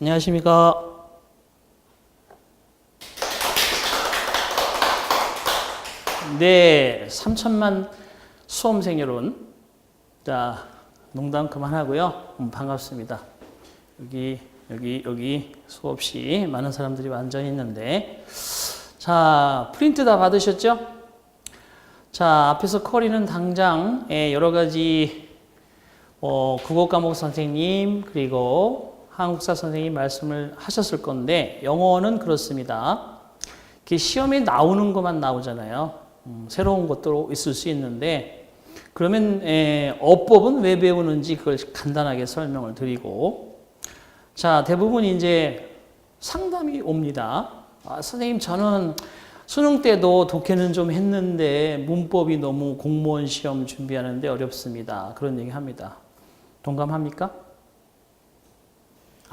안녕하십니까. 네, 3천만 수험생 여러분. 자, 농담 그만하고요. 반갑습니다. 여기 수없이 많은 사람들이 완전히 있는데. 자, 프린트 다 받으셨죠? 자, 앞에서 커리는 당장 여러 가지 국어 과목 선생님 그리고 한국사 선생님 말씀을 하셨을 건데 영어는 그렇습니다. 시험에 나오는 것만 나오잖아요. 새로운 것도 있을 수 있는데 그러면 어법은 왜 배우는지 그걸 간단하게 설명을 드리고 자 대부분 이제 상담이 옵니다. 선생님 저는 수능 때도 독해는 좀 했는데 문법이 너무 공무원 시험 준비하는데 어렵습니다. 그런 얘기 합니다. 동감합니까?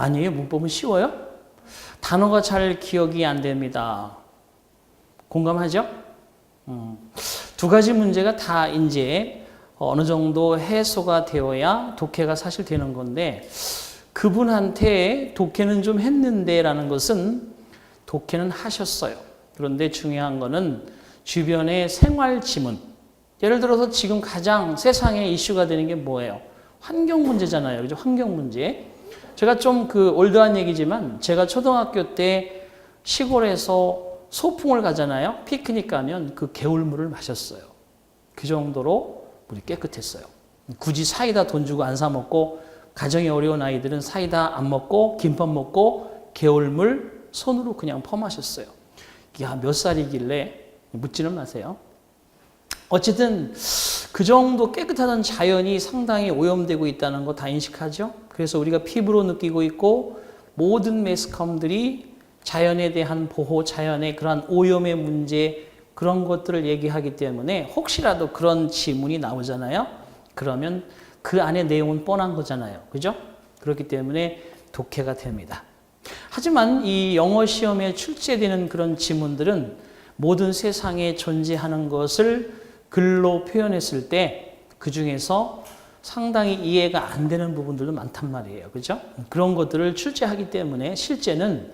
아니에요. 문법은 쉬워요? 단어가 잘 기억이 안 됩니다. 공감하죠? 두 가지 문제가 다 이제 어느 정도 해소가 되어야 독해가 사실 되는 건데 그분한테 독해는 좀 했는데 라는 것은 독해는 하셨어요. 그런데 중요한 거는 주변의 생활 지문. 예를 들어서 지금 가장 세상에 이슈가 되는 게 뭐예요? 환경 문제잖아요. 그죠? 환경 문제. 제가 좀 올드한 얘기지만 제가 초등학교 때 시골에서 소풍을 가잖아요. 피크닉 가면 그 개울물을 마셨어요. 그 정도로 물이 깨끗했어요. 굳이 사이다 돈 주고 안 사 먹고 가정이 어려운 아이들은 사이다 안 먹고 김밥 먹고 개울물 손으로 그냥 퍼마셨어요. 야, 몇 살이길래 묻지는 마세요. 어쨌든 그 정도 깨끗하던 자연이 상당히 오염되고 있다는 거 다 인식하죠. 그래서 우리가 피부로 느끼고 있고 모든 매스컴들이 자연에 대한 보호, 자연의 그런 오염의 문제 그런 것들을 얘기하기 때문에 혹시라도 그런 지문이 나오잖아요. 그러면 그 안에 내용은 뻔한 거잖아요. 그죠? 그렇기 때문에 독해가 됩니다. 하지만 이 영어 시험에 출제되는 그런 지문들은 모든 세상에 존재하는 것을 글로 표현했을 때 그 중에서 상당히 이해가 안 되는 부분들도 많단 말이에요. 그죠? 그런 것들을 출제하기 때문에 실제는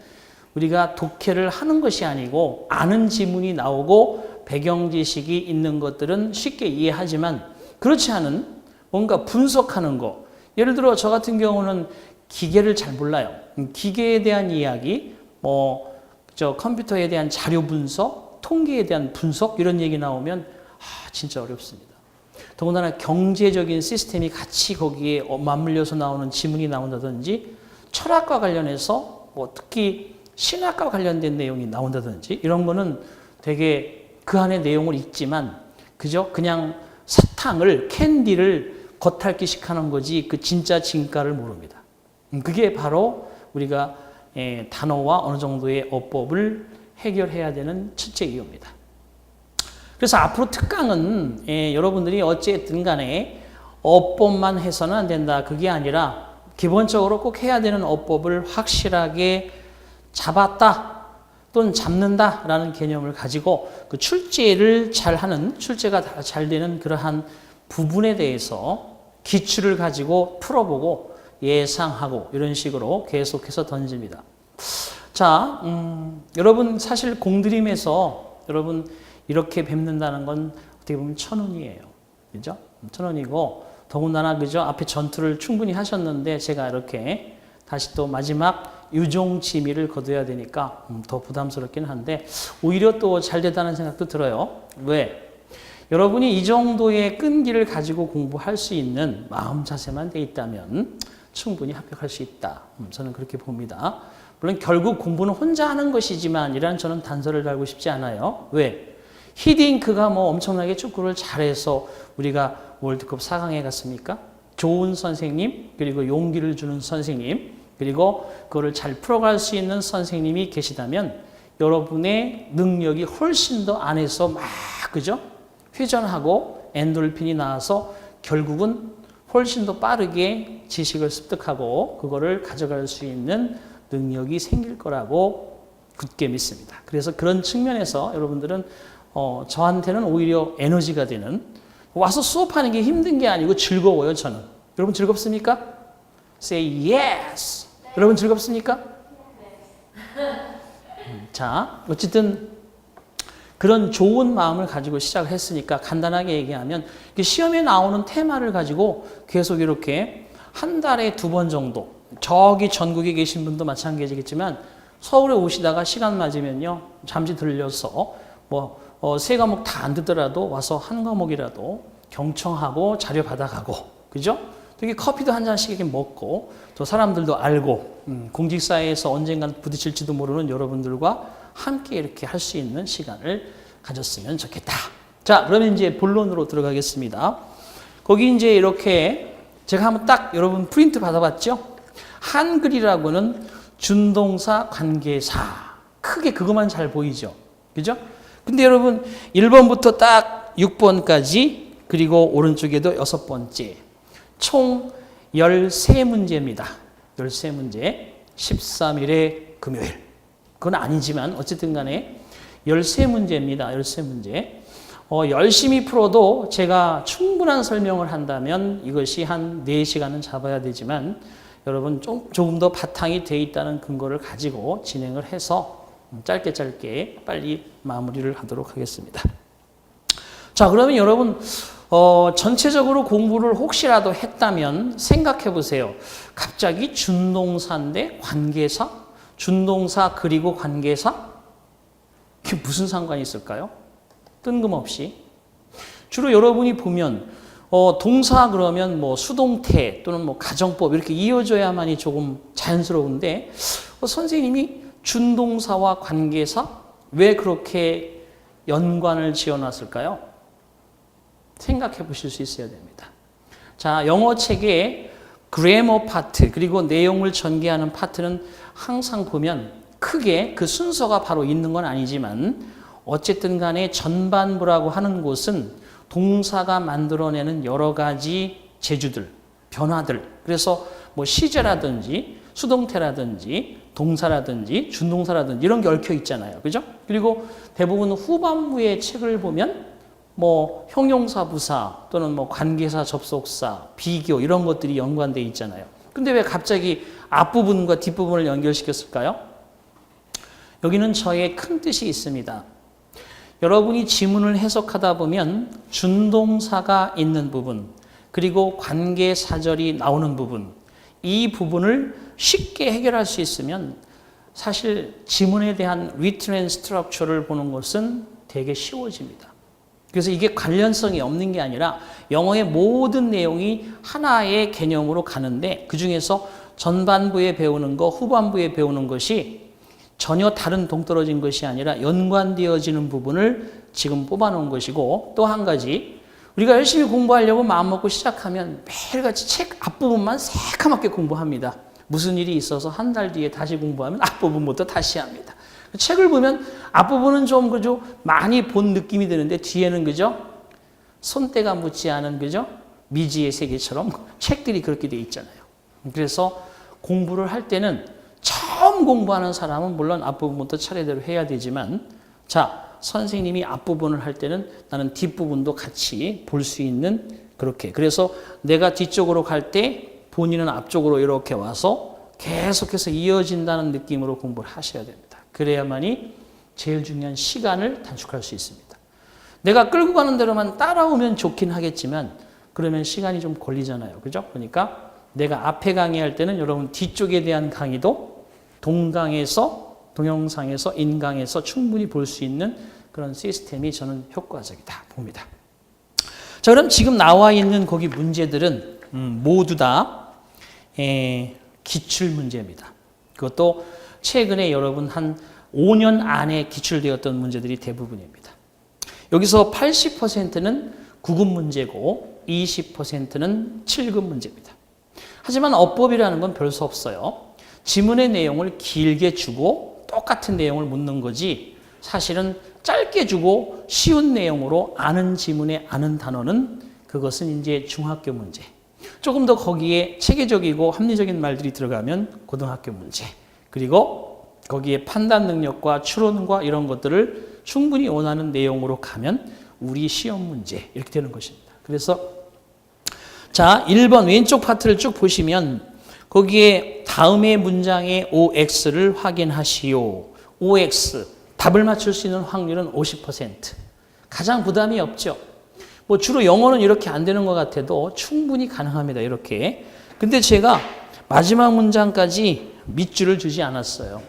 우리가 독해를 하는 것이 아니고 아는 지문이 나오고 배경 지식이 있는 것들은 쉽게 이해하지만 그렇지 않은 뭔가 분석하는 거. 예를 들어 저 같은 경우는 기계를 잘 몰라요. 기계에 대한 이야기, 컴퓨터에 대한 자료 분석, 통계에 대한 분석 이런 얘기 나오면 진짜 어렵습니다. 더군다나 경제적인 시스템이 같이 거기에 맞물려서 나오는 지문이 나온다든지 철학과 관련해서 특히 신학과 관련된 내용이 나온다든지 이런 거는 되게 그 안에 내용을 읽지만 그죠? 그냥 사탕을 캔디를 겉핥기식 하는 거지 그 진짜 진가를 모릅니다. 그게 바로 우리가 단어와 어느 정도의 어법을 해결해야 되는 첫째 이유입니다. 그래서 앞으로 특강은 여러분들이 어찌됐든 간에 어법만 해서는 안 된다. 그게 아니라 기본적으로 꼭 해야 되는 어법을 확실하게 잡았다 또는 잡는다라는 개념을 가지고 그 출제를 잘하는 출제가 잘 되는 그러한 부분에 대해서 기출을 가지고 풀어보고 예상하고 이런 식으로 계속해서 던집니다. 자, 여러분 사실 공드림에서 여러분 이렇게 뵙는다는 건 어떻게 보면 천운이에요. 그죠? 천운이고 더군다나 그죠? 앞에 전투를 충분히 하셨는데 제가 이렇게 다시 또 마지막 유종지미를 거둬야 되니까 더 부담스럽긴 한데 오히려 또 잘 됐다는 생각도 들어요. 왜? 여러분이 이 정도의 끈기를 가지고 공부할 수 있는 마음 자세만 돼 있다면 충분히 합격할 수 있다. 저는 그렇게 봅니다. 물론 결국 공부는 혼자 하는 것이지만 이란 저는 단서를 달고 싶지 않아요. 왜? 히딩크가 엄청나게 축구를 잘해서 우리가 월드컵 4강에 갔습니까? 좋은 선생님, 그리고 용기를 주는 선생님, 그리고 그거를 잘 풀어갈 수 있는 선생님이 계시다면 여러분의 능력이 훨씬 더 안에서 그죠? 회전하고 엔돌핀이 나와서 결국은 훨씬 더 빠르게 지식을 습득하고 그거를 가져갈 수 있는 능력이 생길 거라고 굳게 믿습니다. 그래서 그런 측면에서 여러분들은 저한테는 오히려 에너지가 되는 와서 수업하는 게 힘든 게 아니고 즐거워요. 저는. 여러분 즐겁습니까? Say yes. 여러분 즐겁습니까? 자, 어쨌든 그런 좋은 마음을 가지고 시작을 했으니까 간단하게 얘기하면 시험에 나오는 테마를 가지고 계속 이렇게 한 달에 2번 정도, 저기 전국에 계신 분도 마찬가지겠지만 서울에 오시다가 시간 맞으면요 잠시 들려서 뭐 3과목 다 안 듣더라도 와서 한 과목이라도 경청하고 자료 받아가고, 그죠? 되게 커피도 한 잔씩 이렇게 먹고 또 사람들도 알고 공직사회에서 언젠간 부딪힐지도 모르는 여러분들과 함께 이렇게 할 수 있는 시간을 가졌으면 좋겠다. 자, 그러면 이제 본론으로 들어가겠습니다. 거기 이제 이렇게 제가 한번 딱 여러분 프린트 받아봤죠? 한글이라고는 준동사, 관계사. 크게 그것만 잘 보이죠? 그죠? 근데 여러분 1번부터 딱 6번까지 그리고 오른쪽에도 6번째. 총 13문제입니다. 13문제. 13일의 금요일. 그건 아니지만 어쨌든 간에 13문제입니다. 13문제. 열심히 풀어도 제가 충분한 설명을 한다면 이것이 한 4시간은 잡아야 되지만 여러분 조금 더 바탕이 돼 있다는 근거를 가지고 진행을 해서 짧게 빨리 마무리를 하도록 하겠습니다. 자, 그러면 여러분 전체적으로 공부를 혹시라도 했다면 생각해 보세요. 갑자기 준동사인데 관계사? 준동사 그리고 관계사? 그게 무슨 상관이 있을까요? 뜬금없이. 주로 여러분이 보면 동사 그러면 뭐 수동태 또는 뭐 가정법 이렇게 이어져야만이 조금 자연스러운데 선생님이 준동사와 관계사 왜 그렇게 연관을 지어놨을까요? 생각해 보실 수 있어야 됩니다. 자, 영어 책에 그래머 파트 그리고 내용을 전개하는 파트는 항상 보면 크게 그 순서가 바로 있는 건 아니지만 어쨌든 간에 전반부라고 하는 곳은 동사가 만들어내는 여러 가지 재주들, 변화들. 그래서 뭐 시제라든지 수동태라든지 동사라든지 준동사라든지 이런 게 얽혀 있잖아요. 그죠? 그리고 대부분 후반부의 책을 보면 뭐 형용사, 부사 또는 뭐 관계사, 접속사, 비교 이런 것들이 연관되어 있잖아요. 근데 왜 갑자기 앞부분과 뒷부분을 연결시켰을까요? 여기는 저의 큰 뜻이 있습니다. 여러분이 지문을 해석하다 보면 준동사가 있는 부분 그리고 관계사절이 나오는 부분 이 부분을 쉽게 해결할 수 있으면 사실 지문에 대한 written and structure를 보는 것은 되게 쉬워집니다. 그래서 이게 관련성이 없는 게 아니라 영어의 모든 내용이 하나의 개념으로 가는데 그중에서 전반부에 배우는 거, 후반부에 배우는 것이 전혀 다른 동떨어진 것이 아니라 연관되어지는 부분을 지금 뽑아놓은 것이고 또 한 가지 우리가 열심히 공부하려고 마음먹고 시작하면 매일같이 책 앞부분만 새카맣게 공부합니다. 무슨 일이 있어서 한 달 뒤에 다시 공부하면 앞부분부터 다시 합니다. 책을 보면 앞부분은 좀 그죠 많이 본 느낌이 드는데 뒤에는 그죠 손때가 묻지 않은 그죠 미지의 세계처럼 책들이 그렇게 돼 있잖아요. 그래서 공부를 할 때는 처음 공부하는 사람은 물론 앞부분부터 차례대로 해야 되지만 자 선생님이 앞부분을 할 때는 나는 뒷부분도 같이 볼 수 있는 그렇게 그래서 내가 뒤쪽으로 갈 때 본인은 앞쪽으로 이렇게 와서 계속해서 이어진다는 느낌으로 공부를 하셔야 됩니다. 그래야만이 제일 중요한 시간을 단축할 수 있습니다. 내가 끌고 가는 대로만 따라오면 좋긴 하겠지만 그러면 시간이 좀 걸리잖아요. 그죠? 그러니까 내가 앞에 강의할 때는 여러분 뒤쪽에 대한 강의도 동영상에서 인강에서 충분히 볼 수 있는 그런 시스템이 저는 효과적이다 봅니다. 자, 그럼 지금 나와 있는 거기 문제들은 모두 다 기출 문제입니다. 그것도 최근에 여러분 한 5년 안에 기출되었던 문제들이 대부분입니다. 여기서 80%는 9급 문제고 20%는 7급 문제입니다. 하지만 어법이라는 건 별 수 없어요. 지문의 내용을 길게 주고 똑같은 내용을 묻는 거지 사실은 짧게 주고 쉬운 내용으로 아는 지문에 아는 단어는 그것은 이제 중학교 문제. 조금 더 거기에 체계적이고 합리적인 말들이 들어가면 고등학교 문제. 그리고 거기에 판단 능력과 추론과 이런 것들을 충분히 원하는 내용으로 가면 우리 시험 문제 이렇게 되는 것입니다. 그래서 자 1번 왼쪽 파트를 쭉 보시면 거기에 다음의 문장의 OX를 확인하시오. OX, 답을 맞출 수 있는 확률은 50%. 가장 부담이 없죠. 뭐 주로 영어는 이렇게 안 되는 것 같아도 충분히 가능합니다. 이렇게. 근데 제가 마지막 문장까지 밑줄을 주지 않았어요.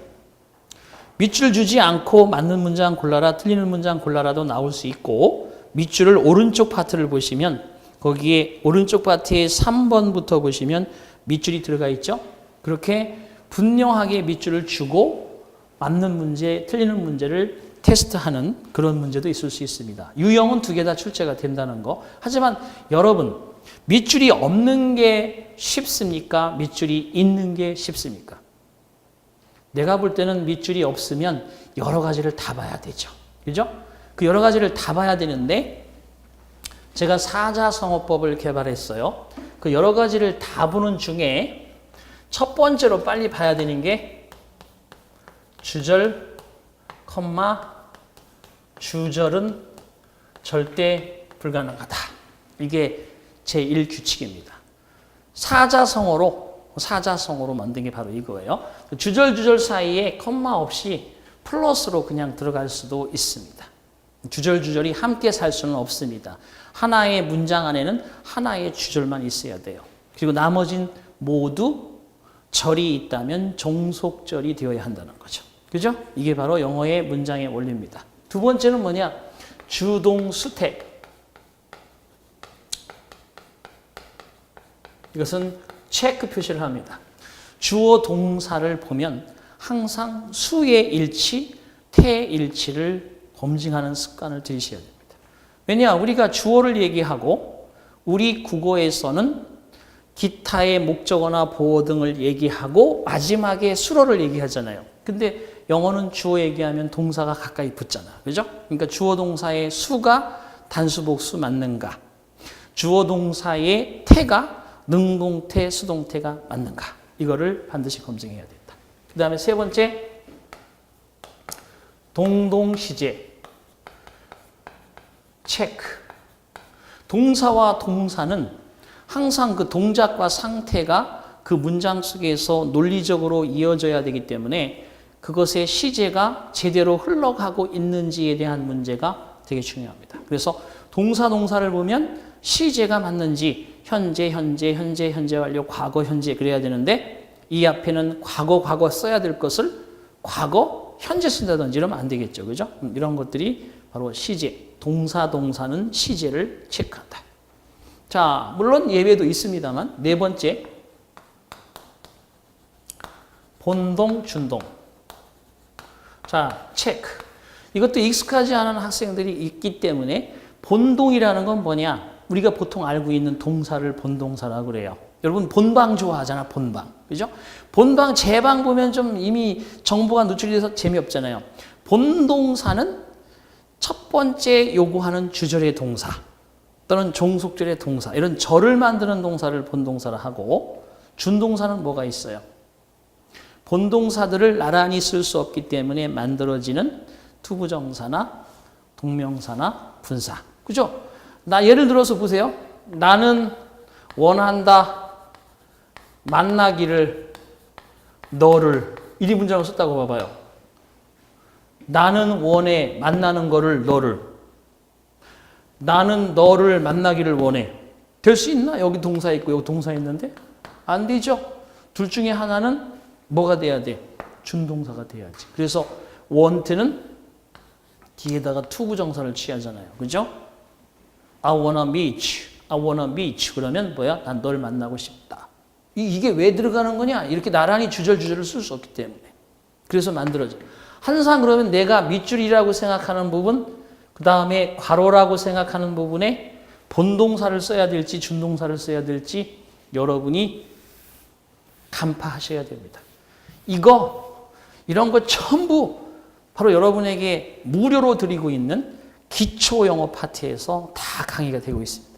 밑줄 주지 않고 맞는 문장 골라라, 틀리는 문장 골라라도 나올 수 있고, 밑줄을 오른쪽 파트를 보시면 거기에 오른쪽 파트의 3번부터 보시면 밑줄이 들어가 있죠. 그렇게 분명하게 밑줄을 주고 맞는 문제, 틀리는 문제를 테스트하는 그런 문제도 있을 수 있습니다. 유형은 두 개 다 출제가 된다는 거. 하지만 여러분, 밑줄이 없는 게 쉽습니까? 밑줄이 있는 게 쉽습니까? 내가 볼 때는 밑줄이 없으면 여러 가지를 다 봐야 되죠. 그죠? 그 여러 가지를 다 봐야 되는데 제가 사자성어법을 개발했어요. 그 여러 가지를 다 보는 중에 첫 번째로 빨리 봐야 되는 게 주절, 컴마, 주절은 절대 불가능하다. 이게 제1규칙입니다. 사자성어로 만든 게 바로 이거예요. 주절 사이에 컴마 없이 플러스로 그냥 들어갈 수도 있습니다. 주절이 함께 살 수는 없습니다. 하나의 문장 안에는 하나의 주절만 있어야 돼요. 그리고 나머진 모두 절이 있다면 종속절이 되어야 한다는 거죠. 그죠? 이게 바로 영어의 문장의 원리입니다. 두 번째는 뭐냐? 주동수택. 이것은 체크 표시를 합니다. 주어 동사를 보면 항상 수의 일치, 태 일치를 검증하는 습관을 들이셔야 됩니다. 왜냐? 우리가 주어를 얘기하고 우리 국어에서는 기타의 목적어나 보어 등을 얘기하고 마지막에 수로를 얘기하잖아요. 근데 영어는 주어 얘기하면 동사가 가까이 붙잖아. 그죠? 그러니까 주어 동사의 수가 단수 복수 맞는가? 주어 동사의 태가 능동태, 수동태가 맞는가? 이거를 반드시 검증해야 된다. 그 다음에 세 번째, 동동시제. 체크. 동사와 동사는 항상 그 동작과 상태가 그 문장 속에서 논리적으로 이어져야 되기 때문에 그것의 시제가 제대로 흘러가고 있는지에 대한 문제가 되게 중요합니다. 그래서 동사를 보면 시제가 맞는지 현재 완료, 과거, 현재 그래야 되는데 이 앞에는 과거 써야 될 것을 과거, 현재 쓴다든지 이러면 안 되겠죠. 그죠? 이런 것들이 바로 시제. 동사는 시제를 체크한다. 자, 물론 예외도 있습니다만 네 번째, 본동, 준동. 자, 체크. 이것도 익숙하지 않은 학생들이 있기 때문에 본동이라는 건 뭐냐? 우리가 보통 알고 있는 동사를 본동사라고 그래요. 여러분 본방 좋아하잖아, 본방. 그죠? 본방, 제방 보면 좀 이미 정보가 노출이 돼서 재미없잖아요. 본동사는 첫 번째 요구하는 주절의 동사 또는 종속절의 동사, 이런 절을 만드는 동사를 본동사라 하고, 준동사는 뭐가 있어요? 본동사들을 나란히 쓸 수 없기 때문에 만들어지는 투부정사나 동명사나 분사. 그죠? 예를 들어서 보세요. 나는 원한다, 만나기를, 너를. 1인 문장을 썼다고 봐봐요. 나는 원해, 만나는 거를, 너를. 나는 너를 만나기를 원해. 될 수 있나? 여기 동사 있고 여기 동사 있는데? 안 되죠? 둘 중에 하나는 뭐가 돼야 돼? 준동사가 돼야지. 그래서 want는 뒤에다가 투부정사를 취하잖아요. 그죠? I wanna meet. 그러면 뭐야? 난 널 만나고 싶다. 이게 왜 들어가는 거냐? 이렇게 나란히 주절을 쓸 수 없기 때문에. 그래서 만들어져. 항상 그러면 내가 밑줄이라고 생각하는 부분, 그 다음에 괄호라고 생각하는 부분에 본동사를 써야 될지 준동사를 써야 될지 여러분이 간파하셔야 됩니다. 이런 거 전부 바로 여러분에게 무료로 드리고 있는 기초 영어 파트에서 다 강의가 되고 있습니다.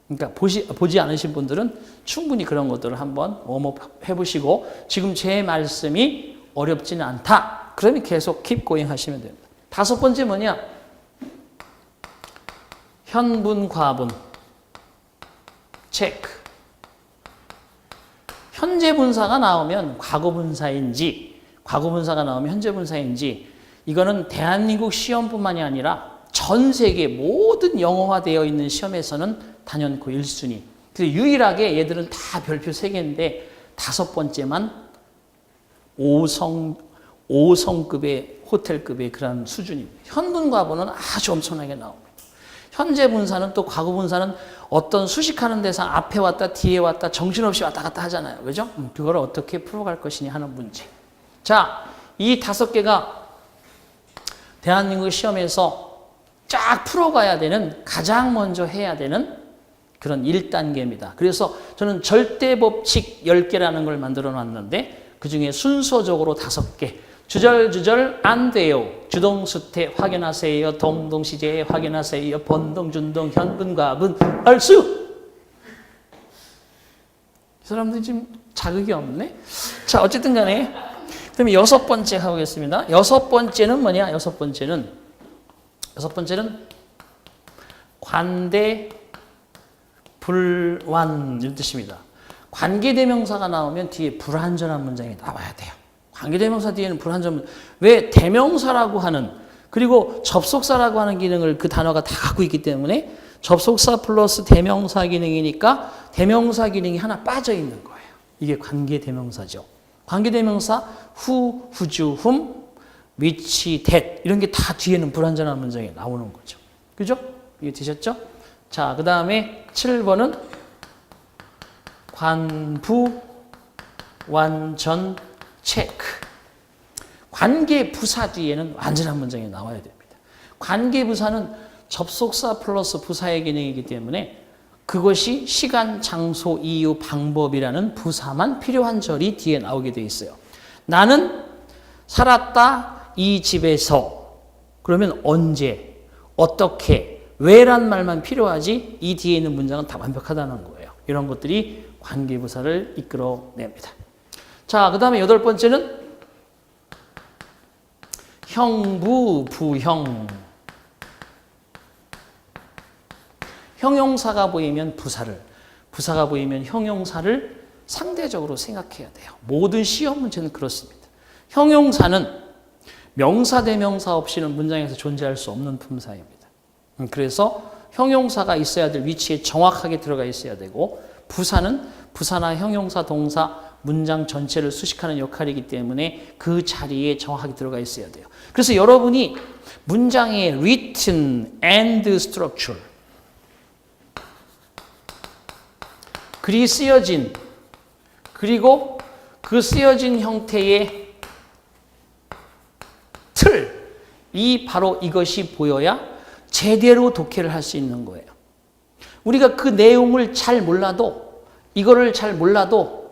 그러니까 보지 않으신 분들은 충분히 그런 것들을 한번 웜업 해보시고, 지금 제 말씀이 어렵지는 않다. 그러면 계속 keep going 하시면 됩니다. 다섯 번째 뭐냐? 현분, 과분. 체크. 현재 분사가 나오면 과거 분사인지, 과거 분사가 나오면 현재 분사인지, 이거는 대한민국 시험뿐만이 아니라 전 세계 모든 영어화되어 있는 시험에서는 단연코 1순위. 그래서 유일하게 얘들은 다 별표 3개인데 5번째만 5성급의 호텔급의 그런 수준입니다. 현분과보는 아주 엄청나게 나옵니다. 현재 분사는 또 과거 분사는 어떤 수식하는 대상 앞에 왔다 뒤에 왔다 정신없이 왔다 갔다 하잖아요. 그죠? 그걸 어떻게 풀어갈 것이냐 하는 문제. 자, 이 5개가 대한민국 시험에서 쫙 풀어가야 되는 가장 먼저 해야 되는 그런 1단계입니다. 그래서 저는 절대법칙 10개라는 걸 만들어 놨는데 그중에 순서적으로 5개. 주절주절 안 돼요. 주동수태 확인하세요. 동동시제 확인하세요. 번동, 준동, 현분, 과분, 얼수. 이 사람들이 지금 자극이 없네. 자, 어쨌든 간에 그럼 6번째 가보겠습니다. 6번째는 뭐냐? 6번째는 관대 불완 이런 뜻입니다. 관계대명사가 나오면 뒤에 불완전한 문장이 나와야 돼요. 관계대명사 뒤에는 불완전, 왜 대명사라고 하는 그리고 접속사라고 하는 기능을 그 단어가 다 갖고 있기 때문에 접속사 플러스 대명사 기능이니까 대명사 기능이 하나 빠져 있는 거예요. 이게 관계대명사죠. 관계대명사 후, 후주, 훔, which, that 이런 게 다 뒤에는 불완전한 문장이 나오는 거죠. 그죠? 이게 되셨죠? 자, 그 다음에 7번은 관부 완전 체크. 관계부사 뒤에는 완전한 문장이 나와야 됩니다. 관계부사는 접속사 플러스 부사의 기능이기 때문에 그것이 시간, 장소, 이유, 방법이라는 부사만 필요한 절이 뒤에 나오게 돼 있어요. 나는 살았다 이 집에서. 그러면 언제, 어떻게, 왜란 말만 필요하지 이 뒤에 있는 문장은 다 완벽하다는 거예요. 이런 것들이 관계부사를 이끌어냅니다. 자, 그 다음에 8번째는 형부, 부형. 형용사가 보이면 부사를, 부사가 보이면 형용사를 상대적으로 생각해야 돼요. 모든 시험 문제는 그렇습니다. 형용사는 명사, 대명사 없이는 문장에서 존재할 수 없는 품사입니다. 그래서 형용사가 있어야 될 위치에 정확하게 들어가 있어야 되고 부사는 부사나 형용사, 동사, 문장 전체를 수식하는 역할이기 때문에 그 자리에 정확하게 들어가 있어야 돼요. 그래서 여러분이 문장의 written and structure 글이 쓰여진 그리고 그 쓰여진 형태의 틀, 바로 이것이 보여야 제대로 독해를 할 수 있는 거예요. 우리가 그 내용을 잘 몰라도 이거를 잘 몰라도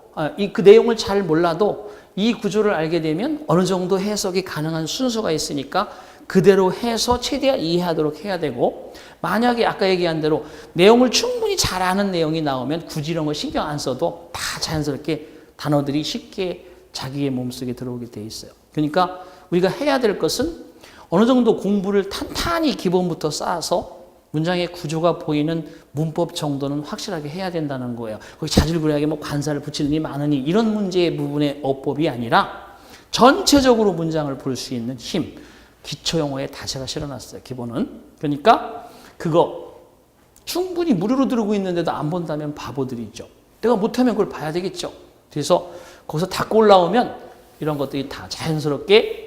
그 내용을 잘 몰라도 이 구조를 알게 되면 어느 정도 해석이 가능한 순서가 있으니까 그대로 해서 최대한 이해하도록 해야 되고 만약에 아까 얘기한 대로 내용을 충분히 잘 아는 내용이 나오면 굳이 이런 거 신경 안 써도 다 자연스럽게 단어들이 쉽게 자기의 몸속에 들어오게 돼 있어요. 그러니까 우리가 해야 될 것은 어느 정도 공부를 탄탄히 기본부터 쌓아서 문장의 구조가 보이는 문법 정도는 확실하게 해야 된다는 거예요. 거기 자질구레하게 뭐 관사를 붙이느니 마느니 이런 문제의 부분의 어법이 아니라 전체적으로 문장을 볼 수 있는 힘, 기초용어에 다 제가 실어놨어요. 기본은. 그러니까 그거 충분히 무료로 들고 있는데도 안 본다면 바보들이죠. 내가 못하면 그걸 봐야 되겠죠. 그래서 거기서 닦고 올라오면 이런 것들이 다 자연스럽게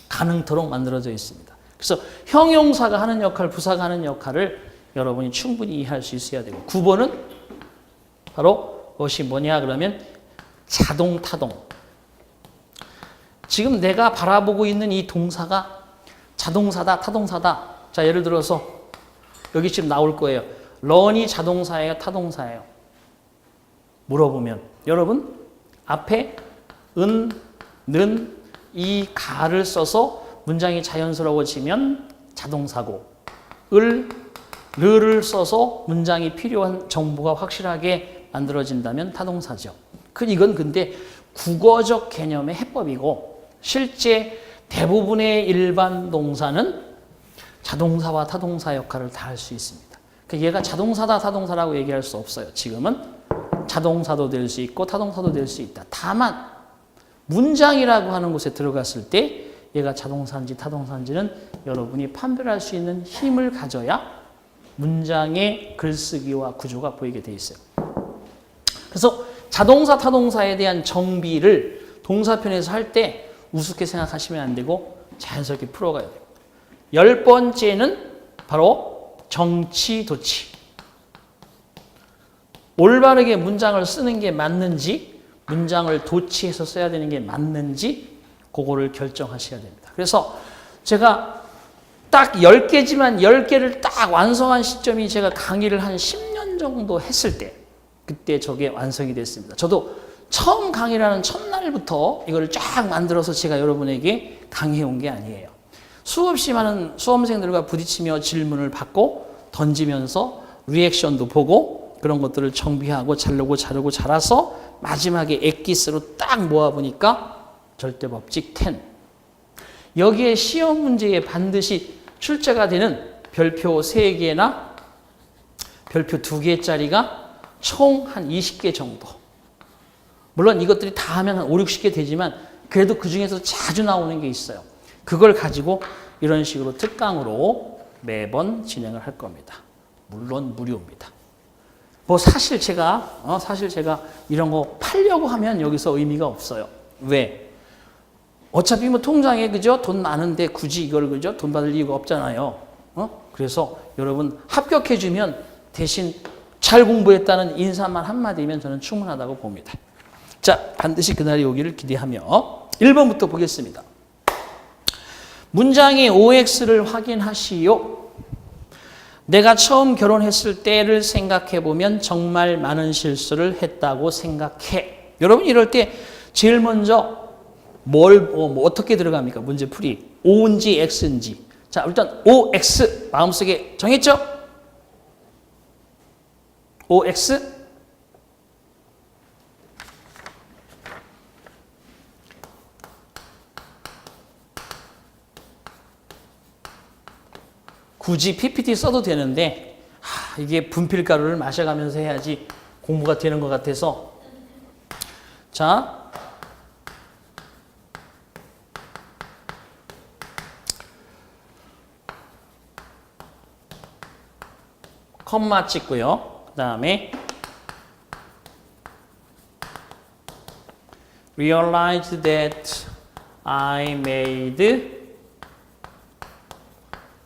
가능토록 만들어져 있습니다. 그래서 형용사가 하는 역할, 부사가 하는 역할을 여러분이 충분히 이해할 수 있어야 되고 9번은 바로 그것이 뭐냐 그러면 자동, 타동. 지금 내가 바라보고 있는 이 동사가 자동사다, 타동사다. 자, 예를 들어서 여기 지금 나올 거예요. 런이 자동사예요, 타동사예요? 물어보면 여러분 앞에 은, 는, 이, 가를 써서 문장이 자연스러워지면 자동사고 르를 써서 문장이 필요한 정보가 확실하게 만들어진다면 타동사죠. 이건 근데 국어적 개념의 해법이고 실제 대부분의 일반 동사는 자동사와 타동사 역할을 다 할 수 있습니다. 그러니까 얘가 자동사다 타동사라고 얘기할 수 없어요. 지금은 자동사도 될 수 있고 타동사도 될 수 있다. 다만 문장이라고 하는 곳에 들어갔을 때 얘가 자동사인지 타동사인지는 여러분이 판별할 수 있는 힘을 가져야 문장의 글쓰기와 구조가 보이게 돼 있어요. 그래서 자동사, 타동사에 대한 정비를 동사편에서 할 때 우습게 생각하시면 안 되고 자연스럽게 풀어가야 돼요. 10번째는 바로 정치, 도치. 올바르게 문장을 쓰는 게 맞는지, 문장을 도치해서 써야 되는 게 맞는지 그거를 결정하셔야 됩니다. 그래서 제가 딱 10개지만 10개를 딱 완성한 시점이 제가 강의를 한 10년 정도 했을 때 그때 저게 완성이 됐습니다. 저도 처음 강의를 하는 첫날부터 이걸 쫙 만들어서 제가 여러분에게 강의해 온 게 아니에요. 수없이 많은 수험생들과 부딪히며 질문을 받고 던지면서 리액션도 보고 그런 것들을 정비하고 자르고 자라서 마지막에 엑기스로 딱 모아보니까 절대법칙 10. 여기에 시험 문제에 반드시 출제가 되는 별표 3개나 별표 2개짜리가 총 한 20개 정도. 물론 이것들이 다 하면 한 5, 60개 되지만 그래도 그 중에서 자주 나오는 게 있어요. 그걸 가지고 이런 식으로 특강으로 매번 진행을 할 겁니다. 물론 무료입니다. 뭐 사실 제가 이런 거 팔려고 하면 여기서 의미가 없어요. 왜? 어차피 뭐 통장에 그죠? 돈 많은데 굳이 이걸 그죠? 돈 받을 이유가 없잖아요. 그래서 여러분 합격해주면 대신 잘 공부했다는 인사만 한마디면 저는 충분하다고 봅니다. 자, 반드시 그날이 오기를 기대하며 1번부터 보겠습니다. 문장의 OX를 확인하시오. 내가 처음 결혼했을 때를 생각해 보면 정말 많은 실수를 했다고 생각해. 여러분 이럴 때 제일 먼저 어떻게 들어갑니까? 문제풀이. O인지 X인지. 자, 일단 OX 마음속에 정했죠? OX. 굳이 PPT 써도 되는데 이게 분필가루를 마셔가면서 해야지 공부가 되는 것 같아서 자 컴마 찍고요. 그 다음에 realized that I made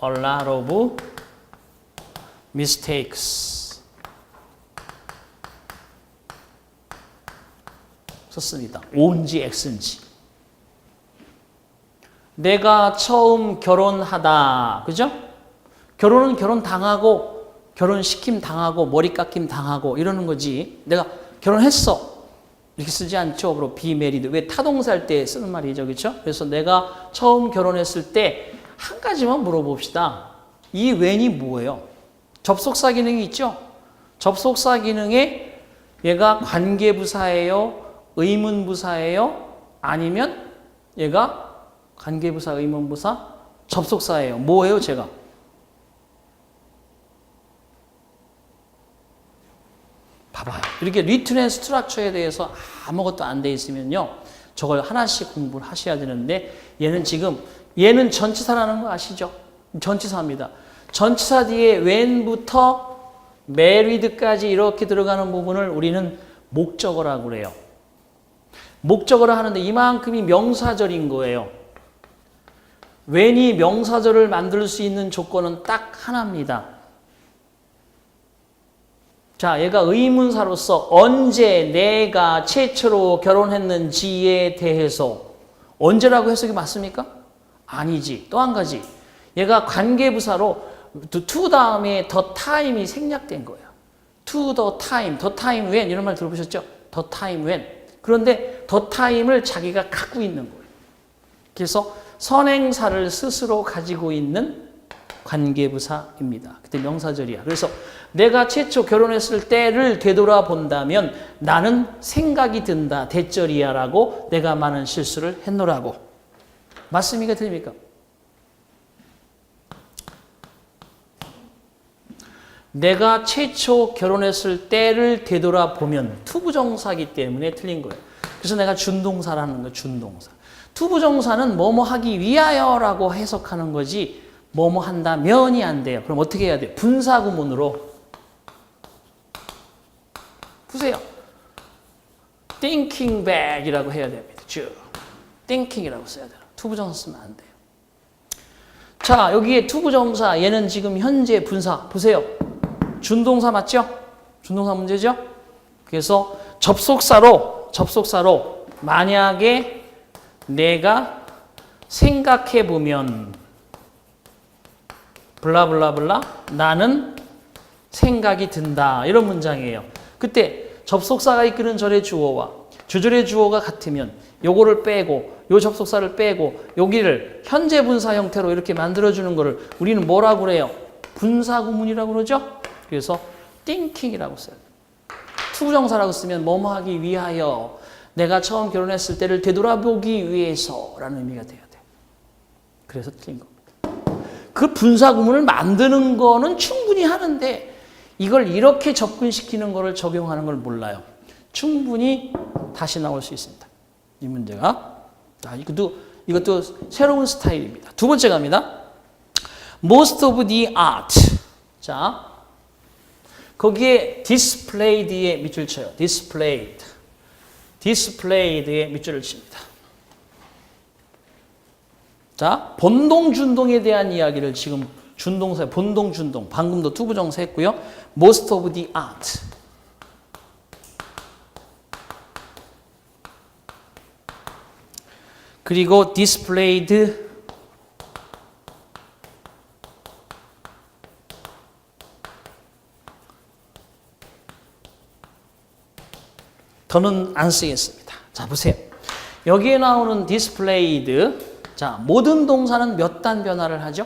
a lot of mistakes. 썼습니다. O인지 X인지. 내가 처음 결혼하다. 그죠? 결혼은 결혼 당하고, 결혼시킴 당하고, 머리 깎임 당하고, 이러는 거지. 내가 결혼했어. 이렇게 쓰지 않죠. 그리고 be married. 왜 타동사할 때 쓰는 말이죠. 그렇죠? 그래서 내가 처음 결혼했을 때 한 가지만 물어봅시다. 이 when이 뭐예요? 접속사 기능이 있죠? 접속사 기능에 얘가 관계부사예요? 의문부사예요? 아니면 얘가 관계부사, 의문부사, 접속사예요? 뭐예요, 제가? 봐봐요. 이렇게 리튼 앤 스트럭처에 대해서 아무것도 안 돼 있으면요. 저걸 하나씩 공부를 하셔야 되는데 얘는 전치사라는 거 아시죠? 전치사입니다. 전치사 뒤에 when부터 married까지 이렇게 들어가는 부분을 우리는 목적어라고 그래요. 목적어를 하는데 이만큼이 명사절인 거예요. when이 명사절을 만들 수 있는 조건은 딱 하나입니다. 자, 얘가 의문사로서 언제 내가 최초로 결혼했는지에 대해서 언제라고 해석이 맞습니까? 아니지. 또 한 가지. 얘가 관계부사로 to 다음에 the time이 생략된 거예요. to the time when 이런 말 들어보셨죠? the time when. 그런데 the time을 자기가 갖고 있는 거예요. 그래서 선행사를 스스로 가지고 있는 관계부사입니다. 그때 명사절이야. 그래서 내가 최초 결혼했을 때를 되돌아본다면 나는 생각이 든다. 대절이야 라고 내가 많은 실수를 했노라고. 맞습니까? 틀립니까? 내가 최초 결혼했을 때를 되돌아보면 투부정사이기 때문에 틀린 거예요. 그래서 내가 준동사라는 거예요. 준동사. 투부정사는 뭐뭐 하기 위하여라고 해석하는 거지 뭐뭐 한다면이 안 돼요. 그럼 어떻게 해야 돼요? 분사구문으로 보세요. thinking back이라고 해야 됩니다. 쭉. thinking이라고 써야 돼요. 투부정사 쓰면 안 돼요. 자, 여기에 투부정사 얘는 지금 현재 분사 보세요. 준동사 맞죠? 준동사 문제죠? 그래서 접속사로 만약에 내가 생각해보면 블라블라블라 나는 생각이 든다. 이런 문장이에요. 그때 접속사가 이끄는 절의 주어와 주절의 주어가 같으면 요거를 빼고 요 접속사를 빼고 여기를 현재 분사 형태로 이렇게 만들어주는 거를 우리는 뭐라고 그래요? 분사구문이라고 그러죠? 그래서 thinking이라고 써요. 투부정사라고 쓰면 뭐뭐 하기 위하여 내가 처음 결혼했을 때를 되돌아보기 위해서라는 의미가 돼야 돼요. 그래서 틀린 겁니다. 그 분사구문을 만드는 거는 충분히 하는데 이걸 이렇게 접근시키는 거를 적용하는 걸 몰라요. 충분히 다시 나올 수 있습니다. 이 문제가. 이것도 새로운 스타일입니다. 두 번째 갑니다. Most of the art. 자, 거기에 displayed에 밑줄 쳐요. displayed에 밑줄을 칩니다. 자, 본동, 준동에 대한 이야기를 지금 준동사, 본동, 준동. 방금도 투부정사 했고요. Most of the art. 그리고 displayed 더는 안 쓰겠습니다. 자, 보세요. 여기에 나오는 displayed. 자, 모든 동사는 몇 단 변화를 하죠?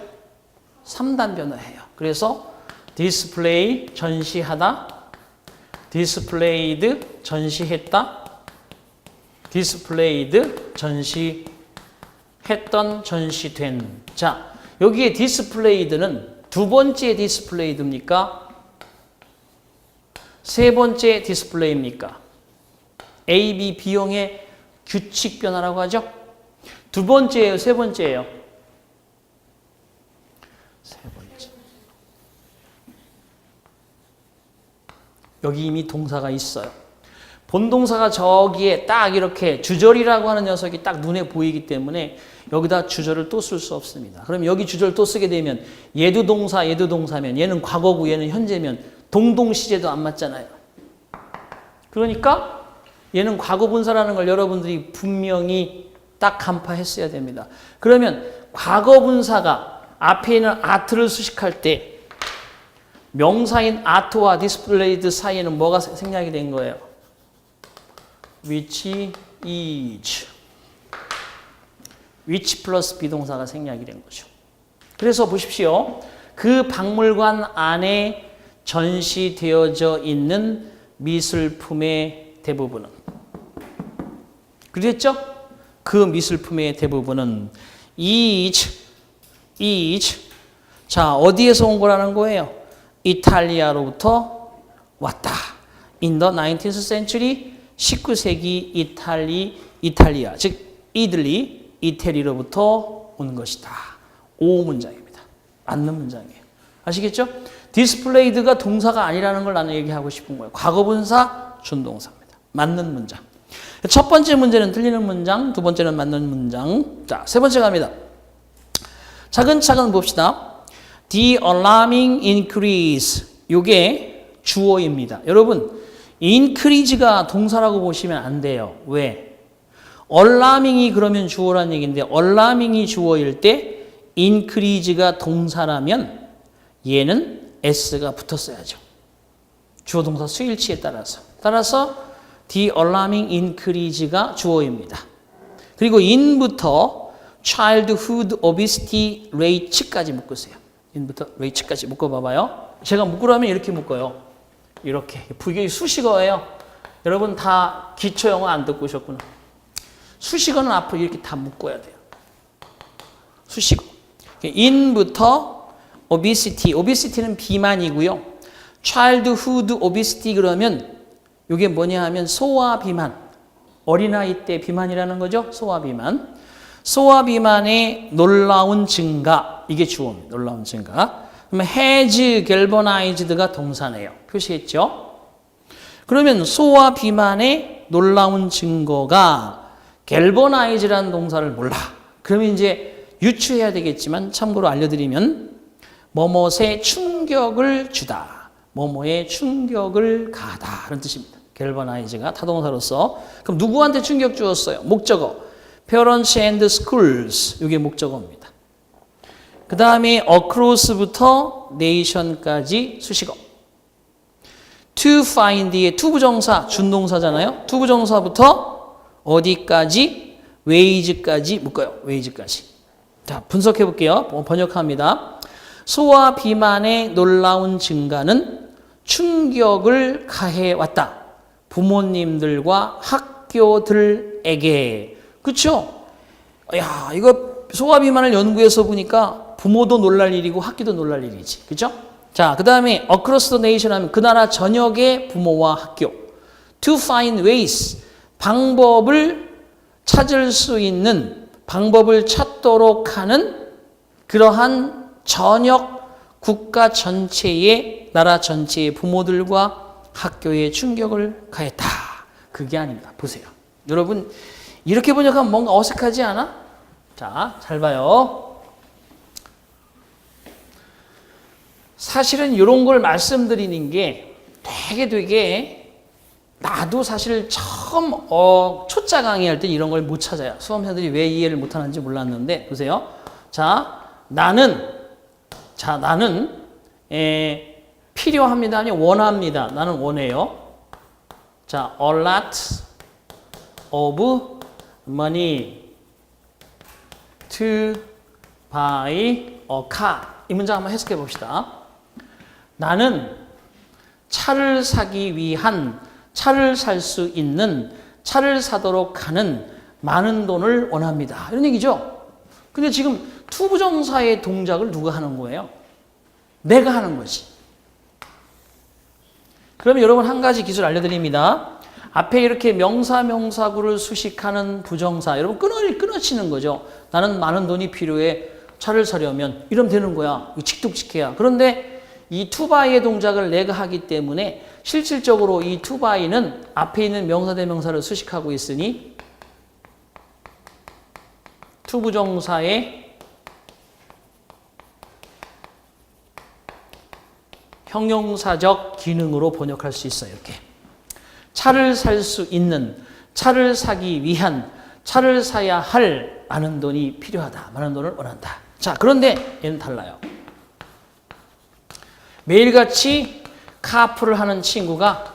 3단 변화해요. 그래서 display 전시하다, displayed 전시했다, displayed 전시했던, 전시된. 자, 여기에 displayed는 두 번째 displayed입니까? 세 번째 display입니까? A, B, B형의 규칙 변화라고 하죠? 두 번째예요, 세 번째예요? 세 번째. 여기 이미 동사가 있어요. 본동사가 저기에 딱 이렇게 주절이라고 하는 녀석이 딱 눈에 보이기 때문에 여기다 주절을 또 쓸 수 없습니다. 그럼 여기 주절 또 쓰게 되면 얘도 동사, 얘도 동사면 얘는 과거고 얘는 현재면 동동시제도 안 맞잖아요. 그러니까 얘는 과거분사라는 걸 여러분들이 분명히 딱 간파했어야 됩니다. 그러면 과거분사가 앞에 있는 art를 수식할 때 명사인 art와 displayed 사이에는 뭐가 생략이 된 거예요? which is. which 플러스 비동사가 생략이 된 거죠. 그래서 보십시오. 그 박물관 안에 전시되어져 있는 미술품의 대부분은 그랬죠? 그 미술품의 대부분은 is. 자, 어디에서 온 거라는 거예요? 이탈리아로부터 왔다. In the 19th century, 19세기 이탈리아, 즉 이태리로부터 온 것이다. 오 문장입니다. 맞는 문장이에요. 아시겠죠? displayed가 동사가 아니라는 걸 나는 얘기하고 싶은 거예요. 과거분사, 준동사입니다. 맞는 문장. 첫 번째 문제는 틀리는 문장, 두 번째는 맞는 문장. 자, 세 번째 갑니다. 차근차근 봅시다. The alarming increase. 이게 주어입니다. 여러분, increase가 동사라고 보시면 안 돼요. 왜? alarming이 그러면 주어란 얘기인데 alarming이 주어일 때 increase가 동사라면 얘는 s가 붙었어야죠. 주어 동사 수일치에 따라서 the alarming increase가 주어입니다. 그리고 in부터 childhood obesity rate까지 묶으세요. in부터 rate까지 묶어봐봐요. 제가 묶으라면 이렇게 묶어요. 이렇게. 이게 수식어예요. 여러분 다 기초 영어 안 듣고 오셨구나. 수식어는 앞으로 이렇게 다 묶어야 돼요. 수식어. in부터 obesity는 비만이고요. childhood obesity 그러면 이게 뭐냐 하면 소아 비만, 어린아이 때 비만이라는 거죠. 소아 비만. 소아 비만의 놀라운 증가, 이게 주어입니다. 놀라운 증가. 그러면 has galvanized가 동사네요. 표시했죠. 그러면 소아 비만의 놀라운 증거가 galvanized라는 동사를 몰라. 그러면 이제 유추해야 되겠지만 참고로 알려드리면 뭐뭇에 충격을 주다. 뭐뭐에 충격을 가하다. 그런 뜻입니다. galvanize가 타동사로서. 그럼 누구한테 충격 주었어요? 목적어. parents and schools. 이게 목적어입니다. 그 다음에 across부터 nation까지 수식어. to find의 투부정사, 준동사잖아요. 투부정사부터 어디까지? wage까지 묶어요. wage까지. 자, 분석해 볼게요. 번역합니다. 소아 비만의 놀라운 증가는 충격을 가해왔다. 부모님들과 학교들에게. 그렇죠? 야, 이거 소아 비만을 연구해서 보니까 부모도 놀랄 일이고 학교도 놀랄 일이지. 그렇죠? 자, 그 다음에 across the nation 하면 그 나라 전역의 부모와 학교. to find ways. 방법을 찾을 수 있는, 방법을 찾도록 하는 그러한 전역 국가 전체의, 나라 전체의 부모들과 학교에 충격을 가했다. 그게 아닙니다. 보세요. 여러분, 이렇게 번역하면 뭔가 어색하지 않아? 자, 잘 봐요. 사실은 이런 걸 말씀드리는 게 되게 나도 사실 처음 초짜 강의할 때 이런 걸 못 찾아요. 수험생들이 왜 이해를 못 하는지 몰랐는데 보세요. 나는 필요합니다. 아니 원합니다. 나는 원해요. 자, a lot of money to buy a car. 이 문장 한번 해석해 봅시다. 나는 차를 사기 위한, 차를 살 수 있는, 차를 사도록 하는 많은 돈을 원합니다. 이런 얘기죠. 근데 지금 투부정사의 동작을 누가 하는 거예요? 내가 하는 거지. 그러면 여러분 한 가지 기술 알려드립니다. 앞에 이렇게 명사구를 수식하는 부정사, 여러분 끊어치는 거죠. 나는 많은 돈이 필요해. 차를 사려면 이러면 되는 거야. 칙득칙해야. 그런데 이 투바이의 동작을 내가 하기 때문에 실질적으로 이 투바이는 앞에 있는 명사대명사를 수식하고 있으니 투부정사의 형용사적 기능으로 번역할 수 있어요. 이렇게. 차를 살 수 있는, 차를 사기 위한, 차를 사야 할 많은 돈이 필요하다. 많은 돈을 원한다. 자, 그런데 얘는 달라요. 매일같이 카풀을 하는 친구가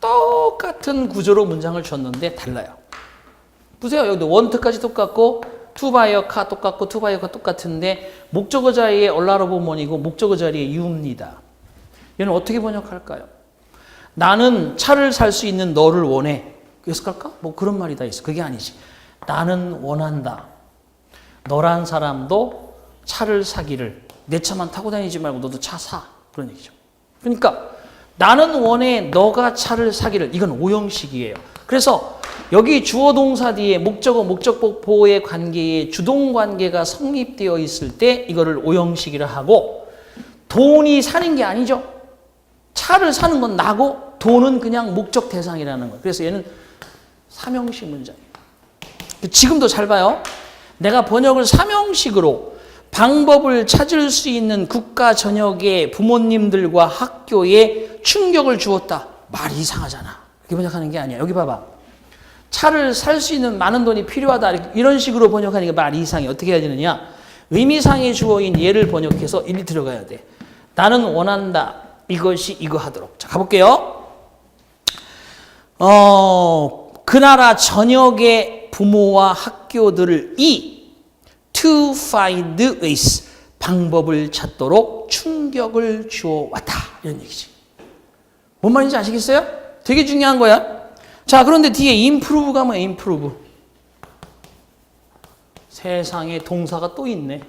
똑같은 구조로 문장을 줬는데 달라요. 보세요. 여기 원트까지 똑같고 투바이어 카 똑같고 투바이어가 똑같은데 목적어 자리에 얼라로보몬이고 목적어 자리에 유입니다. 얘는 어떻게 번역할까요? 나는 차를 살 수 있는 너를 원해. 그랬을까? 뭐 그런 말이 다 있어. 그게 아니지. 나는 원한다. 너란 사람도 차를 사기를. 내 차만 타고 다니지 말고 너도 차 사. 그런 얘기죠. 그러니까 나는 원해 너가 차를 사기를. 이건 오형식이에요. 그래서 여기 주어 동사 뒤에 목적어 목적보호의 관계에 주동 관계가 성립되어 있을 때 이거를 오형식이라 하고 돈이 사는 게 아니죠. 차를 사는 건 나고 돈은 그냥 목적 대상이라는 거예요. 그래서 얘는 삼형식 문장이에요. 지금도 잘 봐요. 내가 번역을 삼형식으로 방법을 찾을 수 있는 국가 전역의 부모님들과 학교에 충격을 주었다. 말이 이상하잖아. 이렇게 번역하는 게 아니야. 여기 봐봐. 차를 살 수 있는 많은 돈이 필요하다. 이런 식으로 번역하니까 말이 이상해. 어떻게 해야 되느냐. 의미상의 주어인 얘를 번역해서 일이 들어가야 돼. 나는 원한다. 이것이 이거 하도록. 자, 가볼게요. 그 나라 전역의 부모와 학교들을 to find ways 방법을 찾도록 충격을 주어 왔다. 이런 얘기지. 뭔 말인지 아시겠어요? 되게 중요한 거야. 자, 그런데 뒤에 improve가 뭐야? improve. 세상에 동사가 또 있네.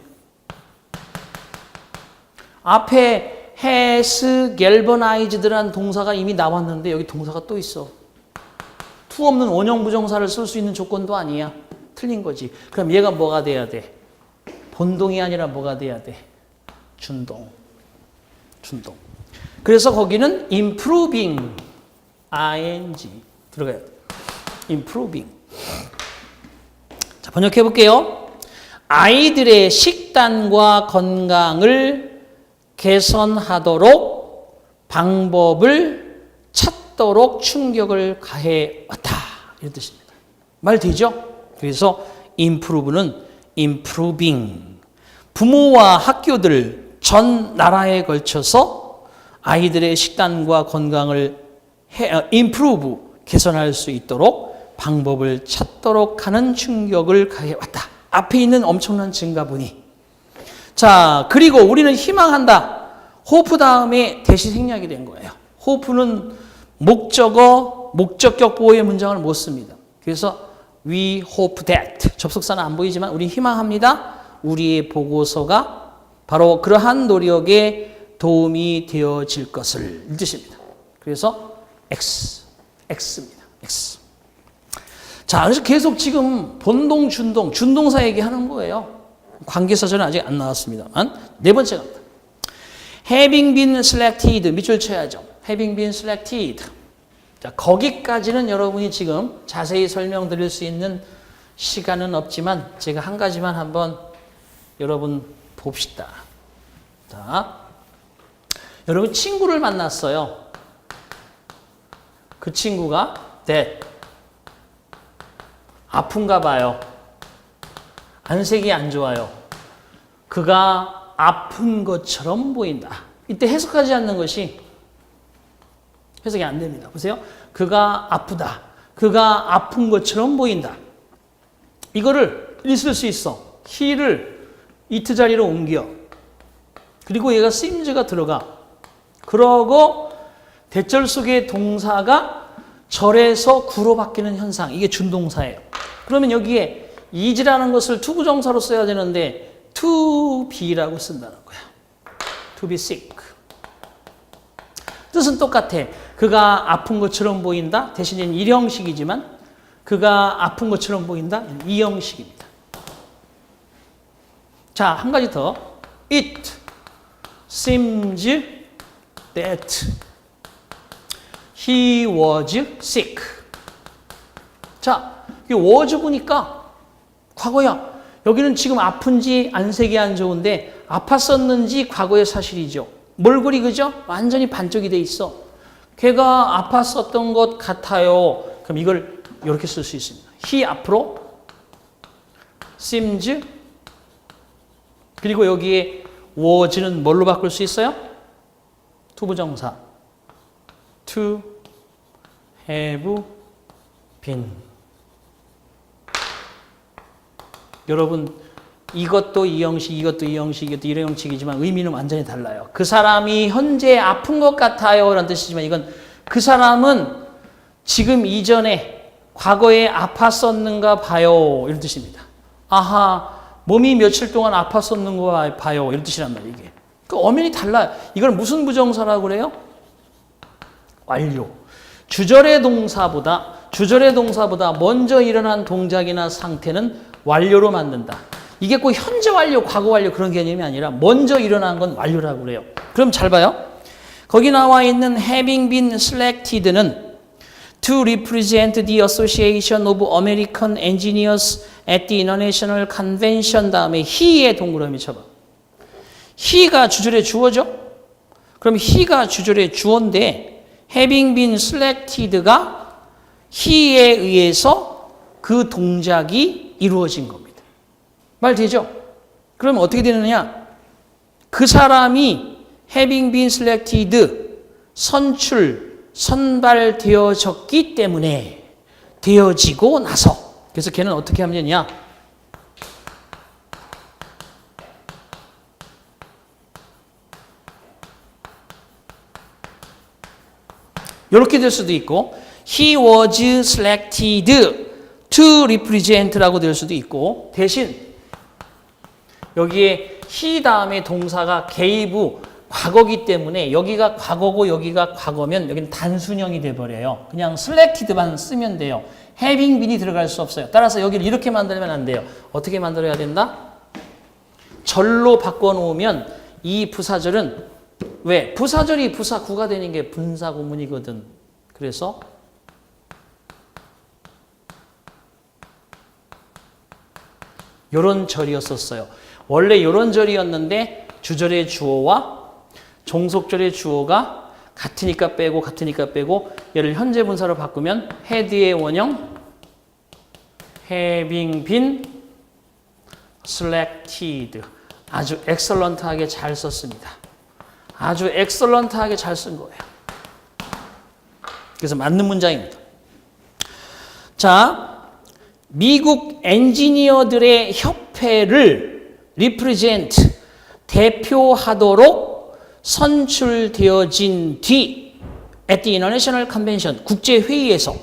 앞에 has galvanized라는 동사가 이미 나왔는데 여기 동사가 또 있어. to 없는 원형 부정사를 쓸 수 있는 조건도 아니야. 틀린 거지. 그럼 얘가 뭐가 돼야 돼? 본동이 아니라 뭐가 돼야 돼? 준동. 준동. 그래서 거기는 improving ing 들어가야 돼. improving. 자, 번역해 볼게요. 아이들의 식단과 건강을 개선하도록 방법을 찾도록 충격을 가해왔다. 이런 뜻입니다. 말 되죠? 그래서 improve는 improving. 부모와 학교들 전 나라에 걸쳐서 아이들의 식단과 건강을 improve, 개선할 수 있도록 방법을 찾도록 하는 충격을 가해왔다. 앞에 있는 엄청난 증가분이. 자, 그리고 우리는 희망한다. hope 다음에 대시 생략이 된 거예요. hope는 목적격 보호의 문장을 못 씁니다. 그래서 we hope that. 접속사는 안 보이지만 우리 희망합니다. 우리의 보고서가 바로 그러한 노력에 도움이 되어질 것을 이 뜻입니다. 그래서 X입니다. X. 자, 그래서 계속 지금 본동, 준동, 준동사 얘기하는 거예요. 관계사절은 아직 안 나왔습니다만 네 번째 갑니다. Having been selected. 밑줄 쳐야죠. Having been selected. 자, 거기까지는 여러분이 지금 자세히 설명드릴 수 있는 시간은 없지만 제가 한 가지만 한번 여러분 봅시다. 자, 여러분 친구를 만났어요. 그 친구가 that 아픈가 봐요. 안색이 안 좋아요. 그가 아픈 것처럼 보인다. 이때 해석하지 않는 것이 해석이 안 됩니다. 보세요. 그가 아프다. 그가 아픈 것처럼 보인다. 이거를 있을 수 있어. he를 it 자리로 옮겨. 그리고 얘가 seems가 들어가. 그러고 대절 속의 동사가 절에서 구로 바뀌는 현상. 이게 준동사예요. 그러면 여기에 is라는 것을 투부정사로 써야 되는데 to be라고 쓴다는 거야. to be sick. 뜻은 똑같아. 그가 아픈 것처럼 보인다. 대신에 일형식이지만 그가 아픈 것처럼 보인다. 이형식입니다. 자, 한 가지 더. It seems that he was sick. 자, 이 was 보니까 과거야. 여기는 지금 아픈지 안색이 안 좋은데 아팠었는지 과거의 사실이죠. 몰골이 그죠? 완전히 반쪽이 돼 있어. 걔가 아팠었던 것 같아요. 그럼 이걸 이렇게 쓸 수 있습니다. he 앞으로 seems 그리고 여기에 was는 뭘로 바꿀 수 있어요? 투부정사. to have been. 여러분 이것도 이 형식, 이것도 이 형식, 이것도 이 형식이지만 의미는 완전히 달라요. 그 사람이 현재 아픈 것 같아요 라는 뜻이지만 이건 그 사람은 지금 이전에 과거에 아팠었는가 봐요 이런 뜻입니다. 아하, 몸이 며칠 동안 아팠었는가 봐요 이런 뜻이란 말이에요. 이게 그 엄연히 달라요. 이걸 무슨 부정사라고 그래요? 완료. 주절의 동사보다 먼저 일어난 동작이나 상태는 완료로 만든다. 이게 꼭 현재 완료, 과거 완료 그런 개념이 아니라 먼저 일어난 건 완료라고 그래요. 그럼 잘 봐요. 거기 나와 있는 having been selected는 to represent the Association of American Engineers at the International Convention 다음에 he의 동그라미 쳐봐. he가 주절의 주어죠? 그럼 he가 주절의 주어인데 having been selected가 he에 의해서 그 동작이 이루어진 겁니다. 말 되죠? 그러면 어떻게 되느냐? 그 사람이 having been selected, 선발되어졌기 때문에 되어지고 나서 그래서 걔는 어떻게 하면 되냐? 이렇게 될 수도 있고 he was selected to represent라고 될 수도 있고 대신 여기에 he 다음에 동사가 gave 과거기 때문에 여기가 과거고 여기가 과거면 여기는 단순형이 돼버려요. 그냥 selected만 쓰면 돼요. having been이 들어갈 수 없어요. 따라서 여기를 이렇게 만들면 안 돼요. 어떻게 만들어야 된다? 절로 바꿔놓으면 이 부사절은 왜? 부사절이 부사구가 되는 게 분사구문이거든. 그래서 요런 절이었었어요. 원래 요런 절이었는데 주절의 주어와 종속절의 주어가 같으니까 빼고 얘를 현재 분사로 바꾸면 had의 원형 having been selected. 아주 엑설런트하게 잘 썼습니다. 아주 엑설런트하게 잘 쓴 거예요. 그래서 맞는 문장입니다. 자, 미국 엔지니어들의 협회를 represent, 대표하도록 선출되어진 뒤 at the International Convention, 국제회의에서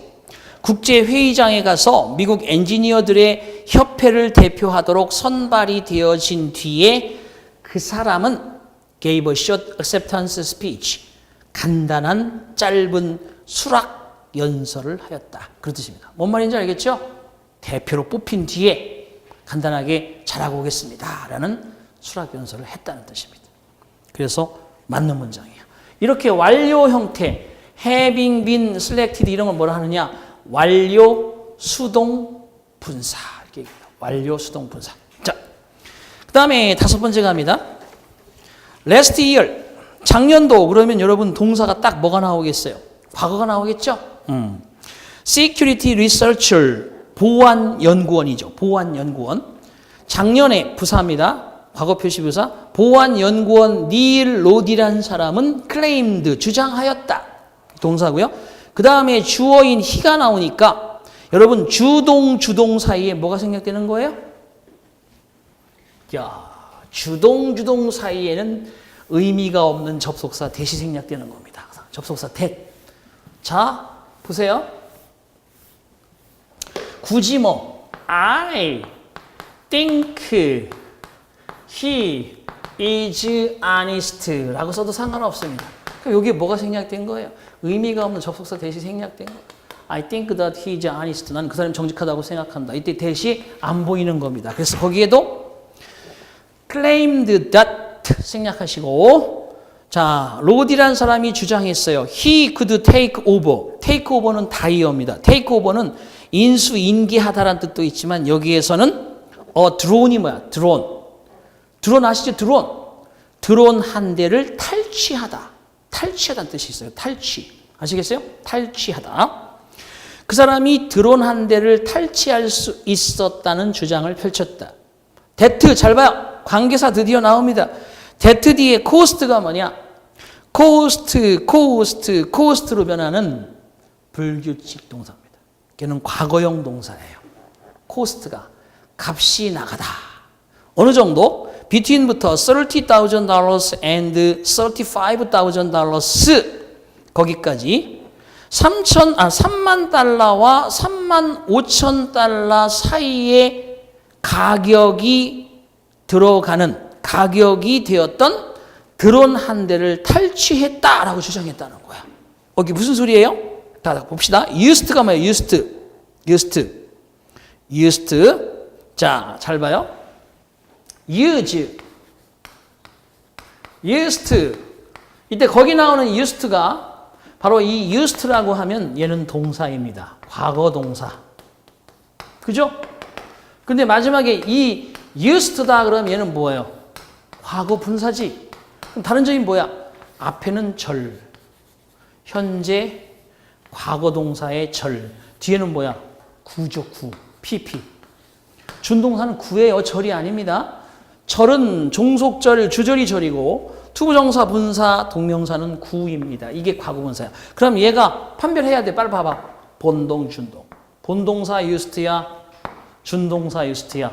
국제회의장에 가서 미국 엔지니어들의 협회를 대표하도록 선발이 되어진 뒤에 그 사람은 gave a short acceptance speech, 간단한 짧은 수락 연설을 하였다. 그런 뜻입니다. 뭔 말인지 알겠죠? 대표로 뽑힌 뒤에 간단하게 잘하고 오겠습니다 라는 수락 연설을 했다는 뜻입니다. 그래서 맞는 문장이에요. 이렇게 완료 형태, having been selected 이런 걸 뭐라 하느냐? 완료 수동 분사. 이렇게 얘기해요. 완료 수동 분사. 자, 그 다음에 5번째 갑니다. last year. 작년도 그러면 여러분 동사가 딱 뭐가 나오겠어요? 과거가 나오겠죠? Security researcher. 보안 연구원이죠. 보안 연구원. 작년에 부사입니다. 과거 표시 부사. 보안 연구원 닐 로디라는 사람은 claimed, 주장하였다. 동사고요. 그 다음에 주어인 he가 나오니까 여러분 주동 사이에 뭐가 생략되는 거예요? 야, 주동 사이에는 의미가 없는 접속사 that이 생략되는 겁니다. 접속사 that. 자, 보세요. 굳이 뭐 I think he is honest 라고 써도 상관없습니다. 그럼 여기에 뭐가 생략된 거예요? 의미가 없는 접속사 that이 생략된 거예요. I think that he is honest. 난 그 사람이 정직하다고 생각한다. 이때 that이 안 보이는 겁니다. 그래서 거기에도 claimed that 생략하시고, 자, 로디라는 사람이 주장했어요. He could take over. take over는 다이어입니다. take over는 인수, 인계하다라는 뜻도 있지만 여기에서는 드론이 뭐야? 드론 아시죠? 드론 한 대를 탈취하다. 탈취하다는 뜻이 있어요. 탈취. 아시겠어요? 탈취하다. 그 사람이 드론 한 대를 탈취할 수 있었다는 주장을 펼쳤다. that 잘 봐요. 관계사 드디어 나옵니다. that 뒤에 cost가 뭐냐? cost로 변하는 불규칙 동사입니다. 걔는 과거형 동사예요. cost가 값이 나가다. 어느 정도? between부터 $30,000 and $35,000 거기까지 3만 달러와 3만 5천 달러 사이의 가격이 들어가는 가격이 되었던 드론 한 대를 탈취했다라고 주장했다는 거야. 여기 무슨 소리예요? 다 봅시다. used가 뭐예요? used. 자, 잘 봐요. used. 이때 거기 나오는 used가 바로 이 used라고 하면 얘는 동사입니다. 과거 동사. 그죠? 근데 마지막에 이 used다 그러면 얘는 뭐예요? 과거 분사지. 그럼 다른 점이 뭐야? 앞에는 절. 현재 과거 동사의 절. 뒤에는 뭐야? 구죠, 구. PP. 준동사는 구예요. 절이 아닙니다. 절은 종속절, 주절이 절이고 투부정사, 분사, 동명사는 구입니다. 이게 과거분사야. 그럼 얘가 판별해야 돼. 빨리 봐봐. 본동, 준동. 본동사 used야, 준동사 used야.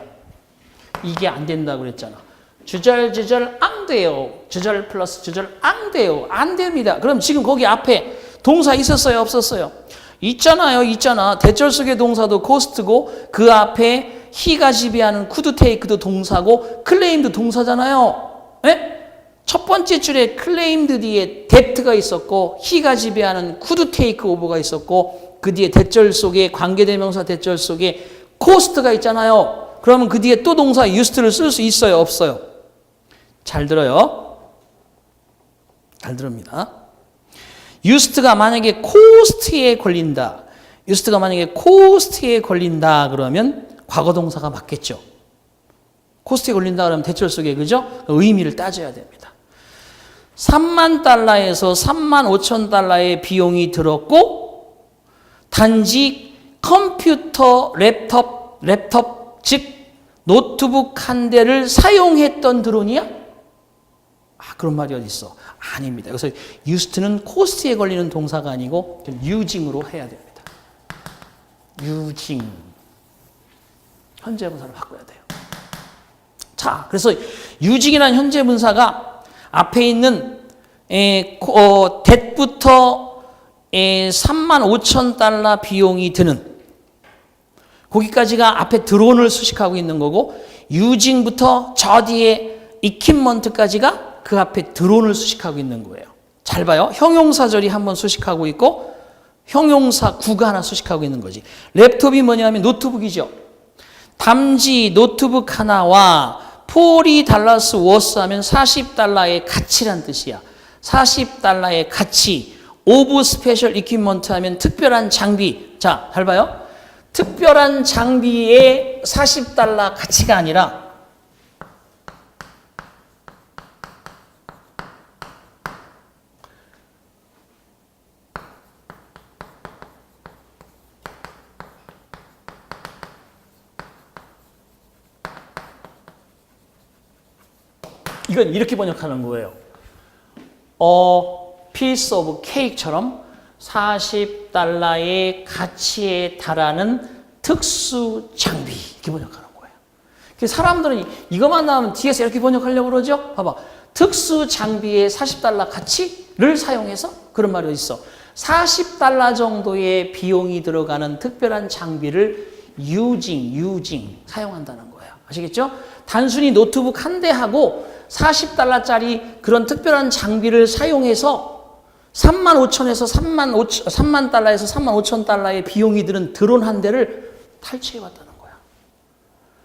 이게 안 된다고 그랬잖아. 주절 안 돼요. 주절 플러스 주절 안 돼요. 안 됩니다. 그럼 지금 거기 앞에 동사 있었어요? 없었어요? 있잖아. 대절 속의 동사도 cost고 그 앞에 he가 지배하는 could take도 동사고 claim도 동사잖아요. 네? 첫 번째 줄에 claimed 뒤에 that가 있었고 he가 지배하는 could take over가 있었고 그 뒤에 대절 속에 관계대명사 대절 속에 cost가 있잖아요. 그러면 그 뒤에 또 동사 used를 쓸 수 있어요? 없어요? 잘 들어요. 잘 들읍니다. used가 만약에 cost에 걸린다. used가 만약에 cost에 걸린다 그러면 과거동사가 맞겠죠. cost에 걸린다 그러면 대절 속에 그죠? 의미를 따져야 됩니다. 3만 달러에서 3만 5천 달러의 비용이 들었고 단지 컴퓨터 랩톱 즉 노트북 한 대를 사용했던 드론이야? 그런 말이 어디 있어? 아닙니다. 그래서 used는 cost에 걸리는 동사가 아니고 using으로 해야 됩니다. using. 현재 분사를 바꿔야 돼요. 자, 그래서 using이라는 현재 분사가 앞에 있는 that부터 3만 5천 달러 비용이 드는 거기까지가 앞에 드론을 수식하고 있는 거고 using부터 저 뒤에 equipment까지가 그 앞에 드론을 수식하고 있는 거예요. 잘 봐요. 형용사절이 한번 수식하고 있고 형용사 구가 하나 수식하고 있는 거지. 랩톱이 뭐냐면 노트북이죠. 담지 노트북 하나와 $40 워스 하면 40달러의 가치란 뜻이야. 40달러의 가치. 오브 스페셜 이퀴먼트 하면 특별한 장비. 자, 잘 봐요. 특별한 장비의 40달러 가치가 아니라 이건 이렇게 번역하는 거예요. piece of cake처럼 40달러의 가치에 달하는 특수 장비 이렇게 번역하는 거예요. 그래서 사람들은 이것만 나오면 뒤에서 이렇게 번역하려고 그러죠. 봐봐. 특수 장비의 40달러 가치를 사용해서 그런 말이 어디 있어. 40달러 정도의 비용이 들어가는 특별한 장비를 using 사용한다는 거예요. 아시겠죠? 단순히 노트북 한 대하고 40달러짜리 그런 특별한 장비를 사용해서 3만 5천에서 3만 달러에서 3만 5천 달러의 비용이 드는 드론 한 대를 탈취해왔다는 거야.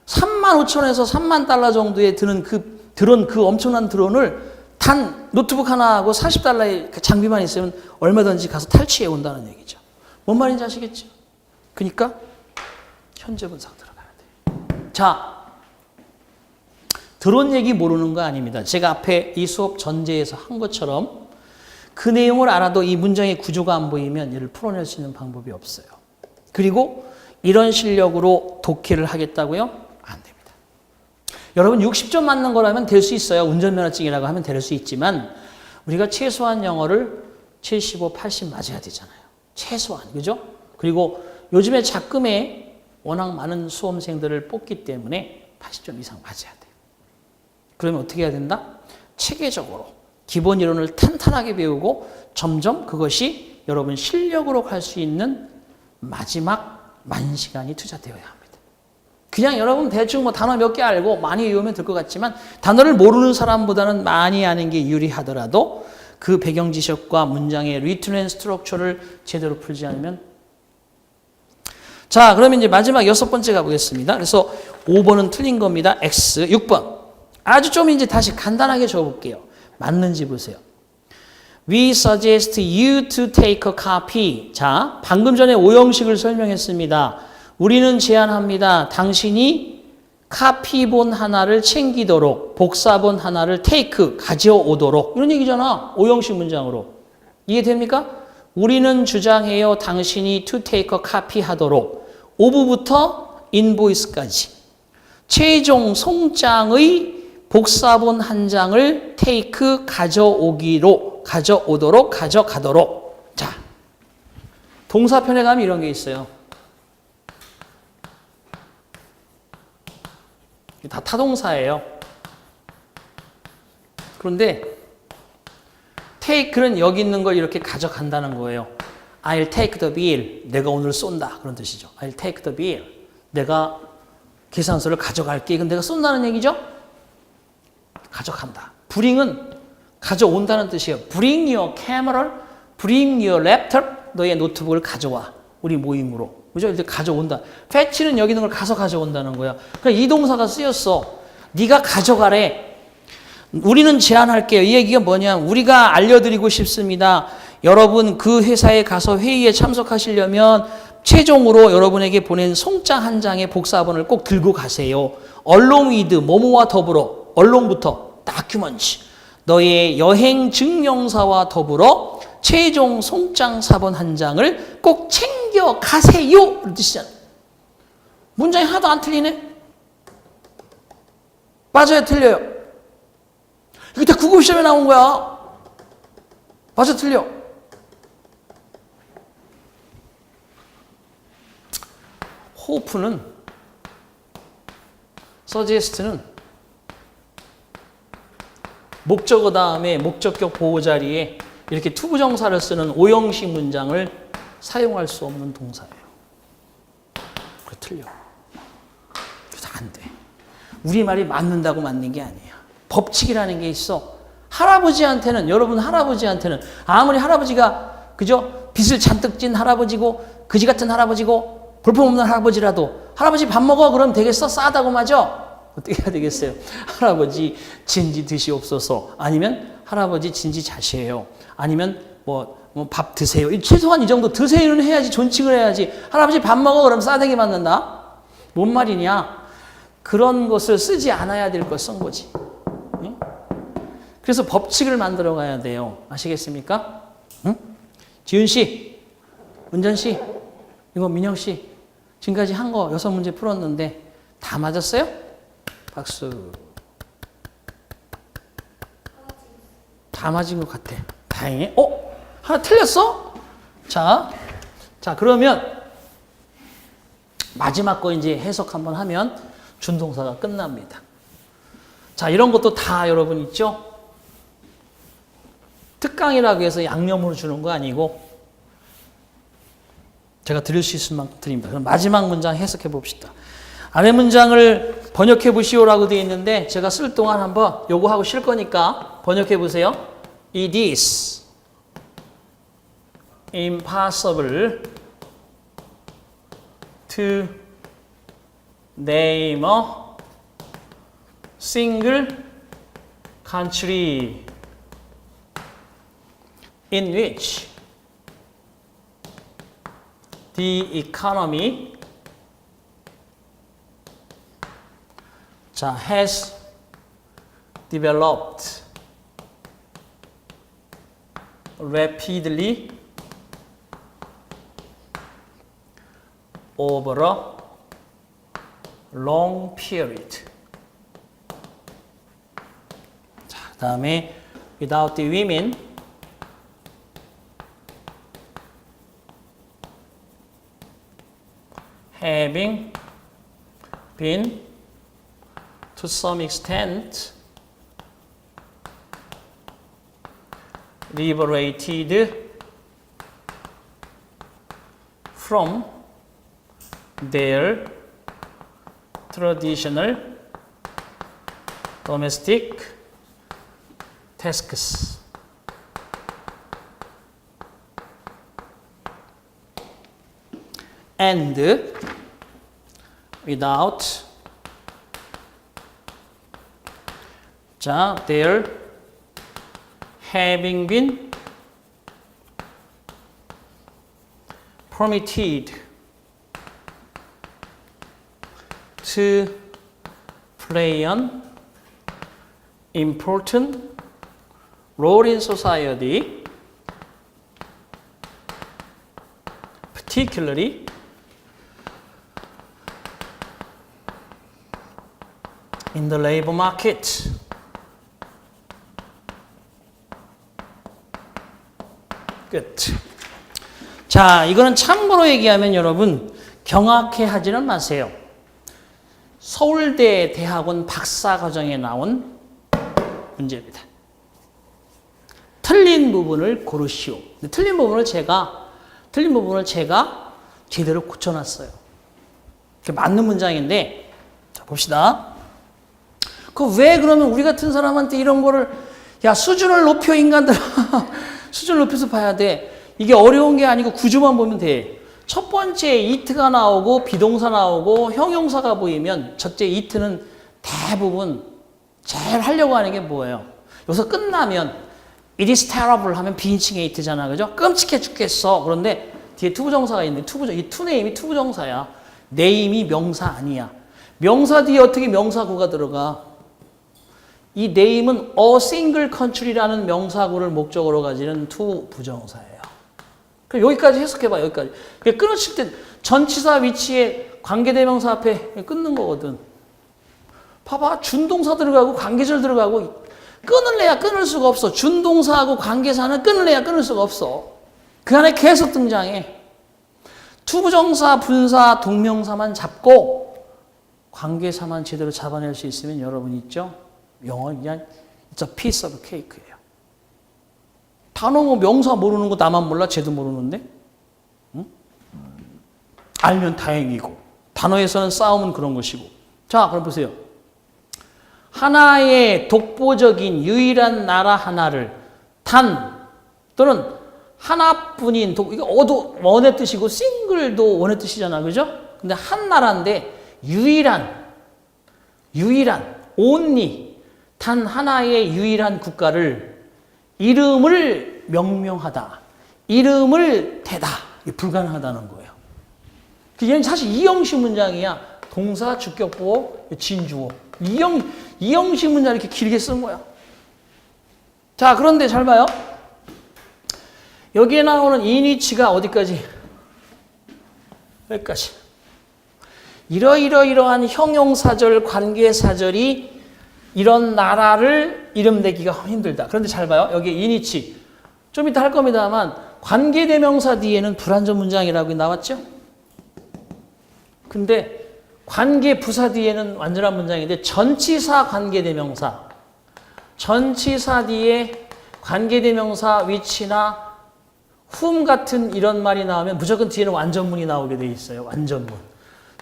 3만 5천에서 3만 달러 정도에 드는 그 드론, 그 엄청난 드론을 단 노트북 하나하고 40달러의 장비만 있으면 얼마든지 가서 탈취해 온다는 얘기죠. 뭔 말인지 아시겠죠? 그러니까 현재 분석 들어가야 돼요. 자, 드론 얘기 모르는 거 아닙니다. 제가 앞에 이 수업 전제에서 한 것처럼 그 내용을 알아도 이 문장의 구조가 안 보이면 얘를 풀어낼 수 있는 방법이 없어요. 그리고 이런 실력으로 독해를 하겠다고요? 안 됩니다. 여러분 60점 맞는 거라면 될 수 있어요. 운전면허증이라고 하면 될 수 있지만 우리가 최소한 영어를 75, 80 맞아야 되잖아요. 최소한. 그죠? 그리고 요즘에 작금에 워낙 많은 수험생들을 뽑기 때문에 80점 이상 맞아야 돼요. 그러면 어떻게 해야 된다? 체계적으로 기본 이론을 탄탄하게 배우고 점점 그것이 여러분 실력으로 갈 수 있는 마지막 만 시간이 투자되어야 합니다. 그냥 여러분 대충 뭐 단어 몇 개 알고 많이 외우면 될 것 같지만 단어를 모르는 사람보다는 많이 아는 게 유리하더라도 그 배경 지식과 문장의 리튼 앤 스트럭처를 제대로 풀지 않으면 자, 그러면 이제 마지막 6번째 가보겠습니다. 그래서 5번은 틀린 겁니다. X. 6번. 아주 좀 이제 다시 간단하게 적어볼게요. 맞는지 보세요. We suggest you to take a copy. 자, 방금 전에 오형식을 설명했습니다. 우리는 제안합니다. 당신이 카피본 하나를 챙기도록, 복사본 하나를 take, 가져오도록. 이런 얘기잖아. 오형식 문장으로. 이해됩니까? 우리는 주장해요. 당신이 to take a copy 하도록. of부터 invoice까지. 최종 송장의 복사본 한 장을 take 가져오도록, 가져가도록. 자, 동사편에 가면 이런 게 있어요. 다 타동사예요. 그런데 take는 여기 있는 걸 이렇게 가져간다는 거예요. I'll take the bill. 내가 오늘 쏜다. 그런 뜻이죠. I'll take the bill. 내가 계산서를 가져갈게. 이건 내가 쏜다는 얘기죠. 가져간다. bring은 가져온다는 뜻이에요. Bring your camera, bring your laptop. 너의 노트북을 가져와. 우리 모임으로. 그죠? 이제 가져온다. fetch는 여기 있는 걸 가서 가져온다는 거야. 그러니까 이 동사가 쓰였어. 네가 가져가래. 우리는 제안할게요. 이 얘기가 뭐냐? 우리가 알려드리고 싶습니다. 여러분 그 회사에 가서 회의에 참석하시려면 최종으로 여러분에게 보낸 송장 한 장의 복사본을 꼭 들고 가세요. along with 뭐뭐와 더불어 along부터 document 너의 여행 증명사와 더불어 최종 송장 사본 한 장을 꼭 챙겨 가세요. 그런 뜻이잖아요. 문장이 하나도 안 틀리네. 맞아요, 틀려요. 이거 다 국어 시험에 나온 거야. 맞아, 틀려. 호프는 suggest는 목적어 다음에 목적격 보호 자리에 이렇게 투부정사를 쓰는 오형식 문장을 사용할 수 없는 동사예요. 그거 틀려. 그거 다 안 돼. 우리말이 맞는다고 맞는 게 아니야. 법칙이라는 게 있어. 할아버지한테는, 여러분 할아버지한테는 아무리 할아버지가 그죠? 빚을 잔뜩 진 할아버지고 그지 같은 할아버지고 볼품없는 할아버지라도 할아버지 밥 먹어 그럼 되겠어? 싸다고 맞아? 어떻게 해야 되겠어요? 할아버지 진지 드시옵소서. 아니면 할아버지 진지 자시해요. 아니면 뭐 밥 드세요. 최소한 이 정도 드세요는 해야지. 존칭을 해야지. 할아버지 밥 먹어 그럼 싸대기 맞는다? 뭔 말이냐? 그런 것을 쓰지 않아야 될 걸 쓴 거지. 응? 그래서 법칙을 만들어 가야 돼요. 아시겠습니까? 응? 지윤 씨, 은전 씨, 이거 민영 씨, 지금까지 한 거 6문제 풀었는데 다 맞았어요? 박수. 다 맞은 것 같아. 다행히. 하나 틀렸어? 자, 그러면 마지막 거 이제 해석 한번 하면 준동사가 끝납니다. 자, 이런 것도 다 여러분 있죠? 특강이라고 해서 양념으로 주는 거 아니고 제가 드릴 수 있을 만큼 드립니다. 그럼 마지막 문장 해석해 봅시다. 아래 문장을 번역해 보시오라고 되어 있는데 제가 쓸 동안 한번 요거 하고 쉴 거니까 번역해 보세요. It is impossible to name a single country in which the economy has developed rapidly over a long period. 자, 그다음에 without the women having been to some extent liberated from their traditional domestic tasks. And without their having been permitted to play an important role in society, particularly in the labor market. 끝. 자, 이거는 참고로 얘기하면 여러분 경악해 하지는 마세요. 서울대 대학원 박사과정에 나온 문제입니다. 틀린 부분을 고르시오. 틀린 부분을 제가 제대로 고쳐놨어요. 맞는 문장인데, 자, 봅시다. 왜 그러면 우리 같은 사람한테 이런 거를 야, 수준을 높여, 인간들아. 수준을 높여서 봐야 돼. 이게 어려운 게 아니고 구조만 보면 돼. 첫 번째 이트가 나오고 비동사 나오고 형용사가 보이면 첫째 이트는 대부분 제일 하려고 하는 게 뭐예요? 여기서 끝나면 it is terrible 하면 비인칭의 이트잖아. 그죠? 끔찍해 죽겠어. 그런데 뒤에 투부정사가 있는데 이 투네임이 투부정사야. 네임이 명사 아니야. 명사 뒤에 어떻게 명사구가 들어가? 이 네임은 a single country라는 명사구를 목적으로 가지는 투부정사예요. 여기까지 해석해봐. 여기까지. 끊어칠 때 전치사 위치에 관계대명사 앞에 끊는 거거든. 봐봐. 준동사 들어가고 관계절 들어가고 끊을래야 끊을 수가 없어. 준동사하고 관계사는 끊을래야 끊을 수가 없어. 그 안에 계속 등장해. 투부정사, 분사, 동명사만 잡고 관계사만 제대로 잡아낼 수 있으면 여러분 있죠? 영어 그냥 it's a piece of cake예요. 단어 뭐 명사 모르는 거 나만 몰라? 쟤도 모르는데? 응? 알면 다행이고. 단어에서는 싸움은 그런 것이고. 자, 그럼 보세요. 하나의 독보적인 유일한 나라 하나를 단 또는 하나뿐인 이거 어도 원의 뜻이고 싱글도 원의 뜻이잖아. 그죠? 근데 한 나라인데 유일한 only 단 하나의 유일한 국가를 이름을 명명하다. 이름을 대다. 이게 불가능하다는 거예요. 얘는 사실 이형식 문장이야. 동사, 주격보호, 진주어. 이형식 문장 이렇게 길게 쓴 거야. 자, 그런데 잘 봐요. 여기에 나오는 인위치가 어디까지? 여기까지. 이러이러이러한 형용사절, 관계사절이 이런 나라를 이름 대기가 힘들다. 그런데 잘 봐요. 여기 인위치. 좀 이따 할 겁니다만 관계대명사 뒤에는 불완전 문장이라고 나왔죠? 근데 관계부사 뒤에는 완전한 문장인데 전치사 관계대명사. 전치사 뒤에 관계대명사 위치나 whom 같은 이런 말이 나오면 무조건 뒤에는 완전문이 나오게 돼 있어요. 완전문.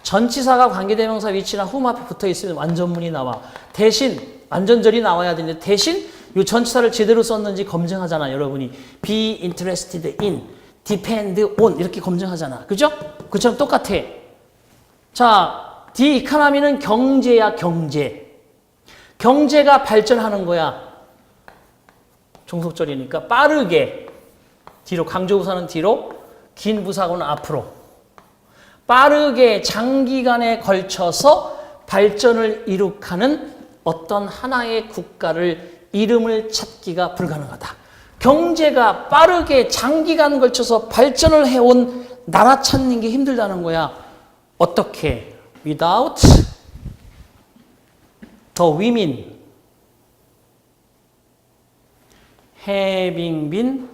전치사가 관계대명사 위치나 whom 앞에 붙어 있으면 완전문이 나와. 대신 완전절이 나와야 되는데 대신 이 전치사를 제대로 썼는지 검증하잖아. 여러분이 be interested in, depend on 이렇게 검증하잖아. 그죠? 그처럼 똑같아. 자, The economy는 경제야. 경제. 경제가 발전하는 거야. 종속절이니까 빠르게 뒤로 강조부사는 뒤로 긴 부사고는 앞으로 빠르게 장기간에 걸쳐서 발전을 이룩하는 어떤 하나의 국가를 이름을 찾기가 불가능하다. 경제가 빠르게 장기간 걸쳐서 발전을 해온 나라 찾는 게 힘들다는 거야. 어떻게? Without the women having been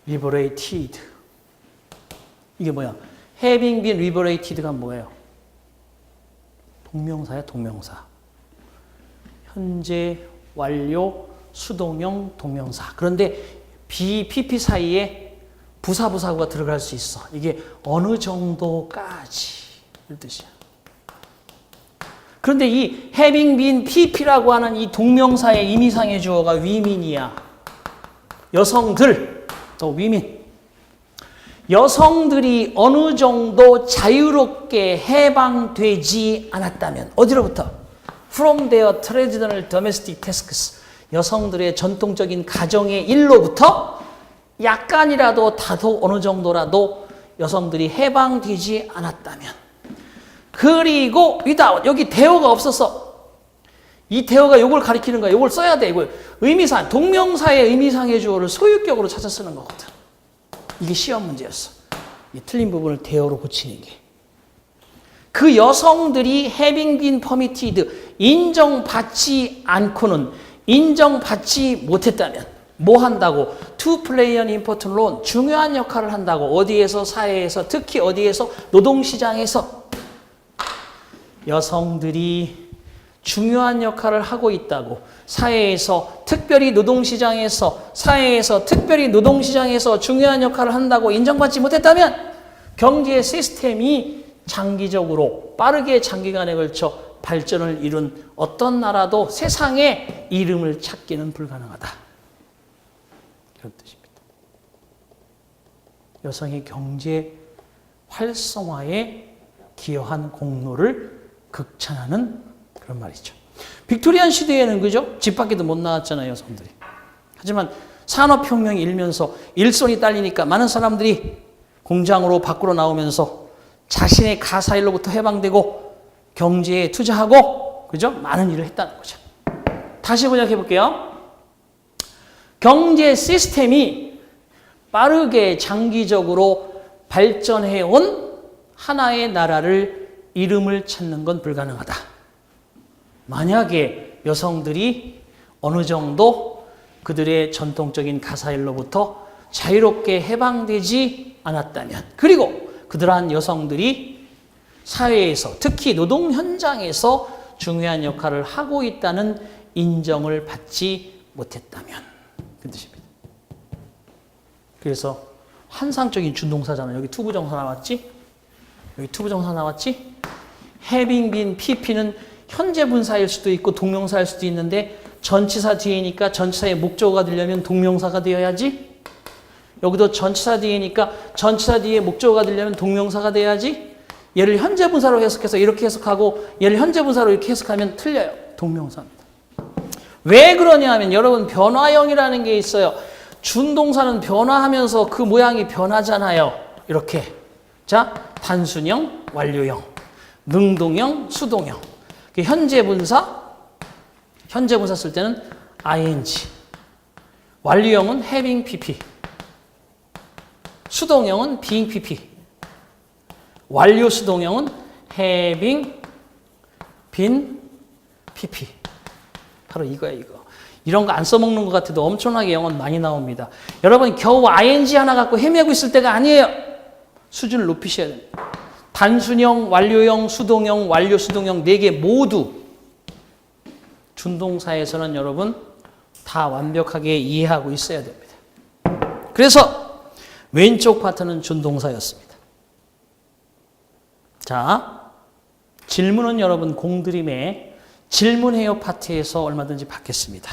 liberated. 이게 뭐야? having been liberated가 뭐예요? 동명사야, 동명사. 현재, 완료, 수동형, 동명사. 그런데 PP 사이에 부사구가 들어갈 수 있어. 이게 어느 정도까지 이 뜻이야. 그런데 이 having been PP라고 하는 이 동명사의 임의상의 주어가 위민이야. 여성들, 또 위민. 여성들이 어느 정도 자유롭게 해방되지 않았다면 어디로부터? From their traditional domestic tasks. 여성들의 전통적인 가정의 일로부터 약간이라도 다소 어느 정도라도 여성들이 해방되지 않았다면 그리고 without 여기 대어가 없었어. 이 대어가 이걸 가리키는 거야. 이걸 써야 돼. 이걸 의미상 동명사의 의미상의 주어를 소유격으로 찾아 쓰는 거거든. 이게 시험 문제였어. 이 틀린 부분을 대어로 고치는 게. 그 여성들이 having been permitted 인정받지 않고는 인정받지 못했다면 뭐 한다고? To play an important role. 중요한 역할을 한다고. 어디에서? 사회에서. 특히 어디에서? 노동시장에서. 여성들이 중요한 역할을 하고 있다고. 사회에서, 특별히 노동시장에서, 사회에서, 특별히 노동시장에서 중요한 역할을 한다고 인정받지 못했다면 경제 시스템이 장기적으로 빠르게 장기간에 걸쳐 발전을 이룬 어떤 나라도 세상에 이름을 찾기는 불가능하다. 이런 뜻입니다. 여성의 경제 활성화에 기여한 공로를 극찬하는 그런 말이죠. 빅토리안 시대에는 그죠? 집 밖에도 못 나왔잖아요, 여성들이. 하지만 산업혁명이 일면서 일손이 딸리니까 많은 사람들이 공장으로 밖으로 나오면서 자신의 가사일로부터 해방되고 경제에 투자하고 그죠? 많은 일을 했다는 거죠. 다시 번역해 볼게요. 경제 시스템이 빠르게 장기적으로 발전해 온 하나의 나라를 이름을 찾는 건 불가능하다. 만약에 여성들이 어느 정도 그들의 전통적인 가사일로부터 자유롭게 해방되지 않았다면, 그리고 그러한 여성들이 사회에서 특히 노동 현장에서 중요한 역할을 하고 있다는 인정을 받지 못했다면 그 뜻입니다. 그래서 환상적인 준동사잖아요. 여기 투부정사 나왔지? 여기 투부정사 나왔지? having been pp는 현재 분사일 수도 있고 동명사일 수도 있는데 전치사 뒤에니까 전치사의 목적어가 되려면 동명사가 되어야지. 여기도 전치사 뒤에니까 전치사 뒤에 목적어가 되려면 동명사가 돼야지. 얘를 현재 분사로 해석해서 이렇게 해석하고 얘를 현재 분사로 이렇게 해석하면 틀려요. 동명사입니다. 왜 그러냐 하면 여러분 변화형이라는 게 있어요. 준동사는 변화하면서 그 모양이 변하잖아요. 이렇게. 자, 단순형, 완료형, 능동형, 수동형. 현재 분사 쓸 때는 ing. 완료형은 having pp. 수동형은 being pp. 완료 수동형은 having been pp. 바로 이거예요, 이거. 이런 거 안 써먹는 것 같아도 엄청나게 영어는 많이 나옵니다. 여러분 겨우 ing 하나 갖고 헤매고 있을 때가 아니에요. 수준을 높이셔야 됩니다. 단순형, 완료형, 수동형, 완료 수동형 4개 모두 준동사에서는 여러분 다 완벽하게 이해하고 있어야 됩니다. 그래서 왼쪽 파트는 준동사였습니다. 자, 질문은 여러분 공드림의 질문해요 파트에서 얼마든지 받겠습니다.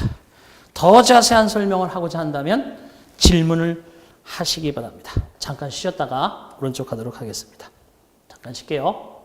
더 자세한 설명을 하고자 한다면 질문을 하시기 바랍니다. 잠깐 쉬었다가 오른쪽 가도록 하겠습니다. 잠깐 쉴게요.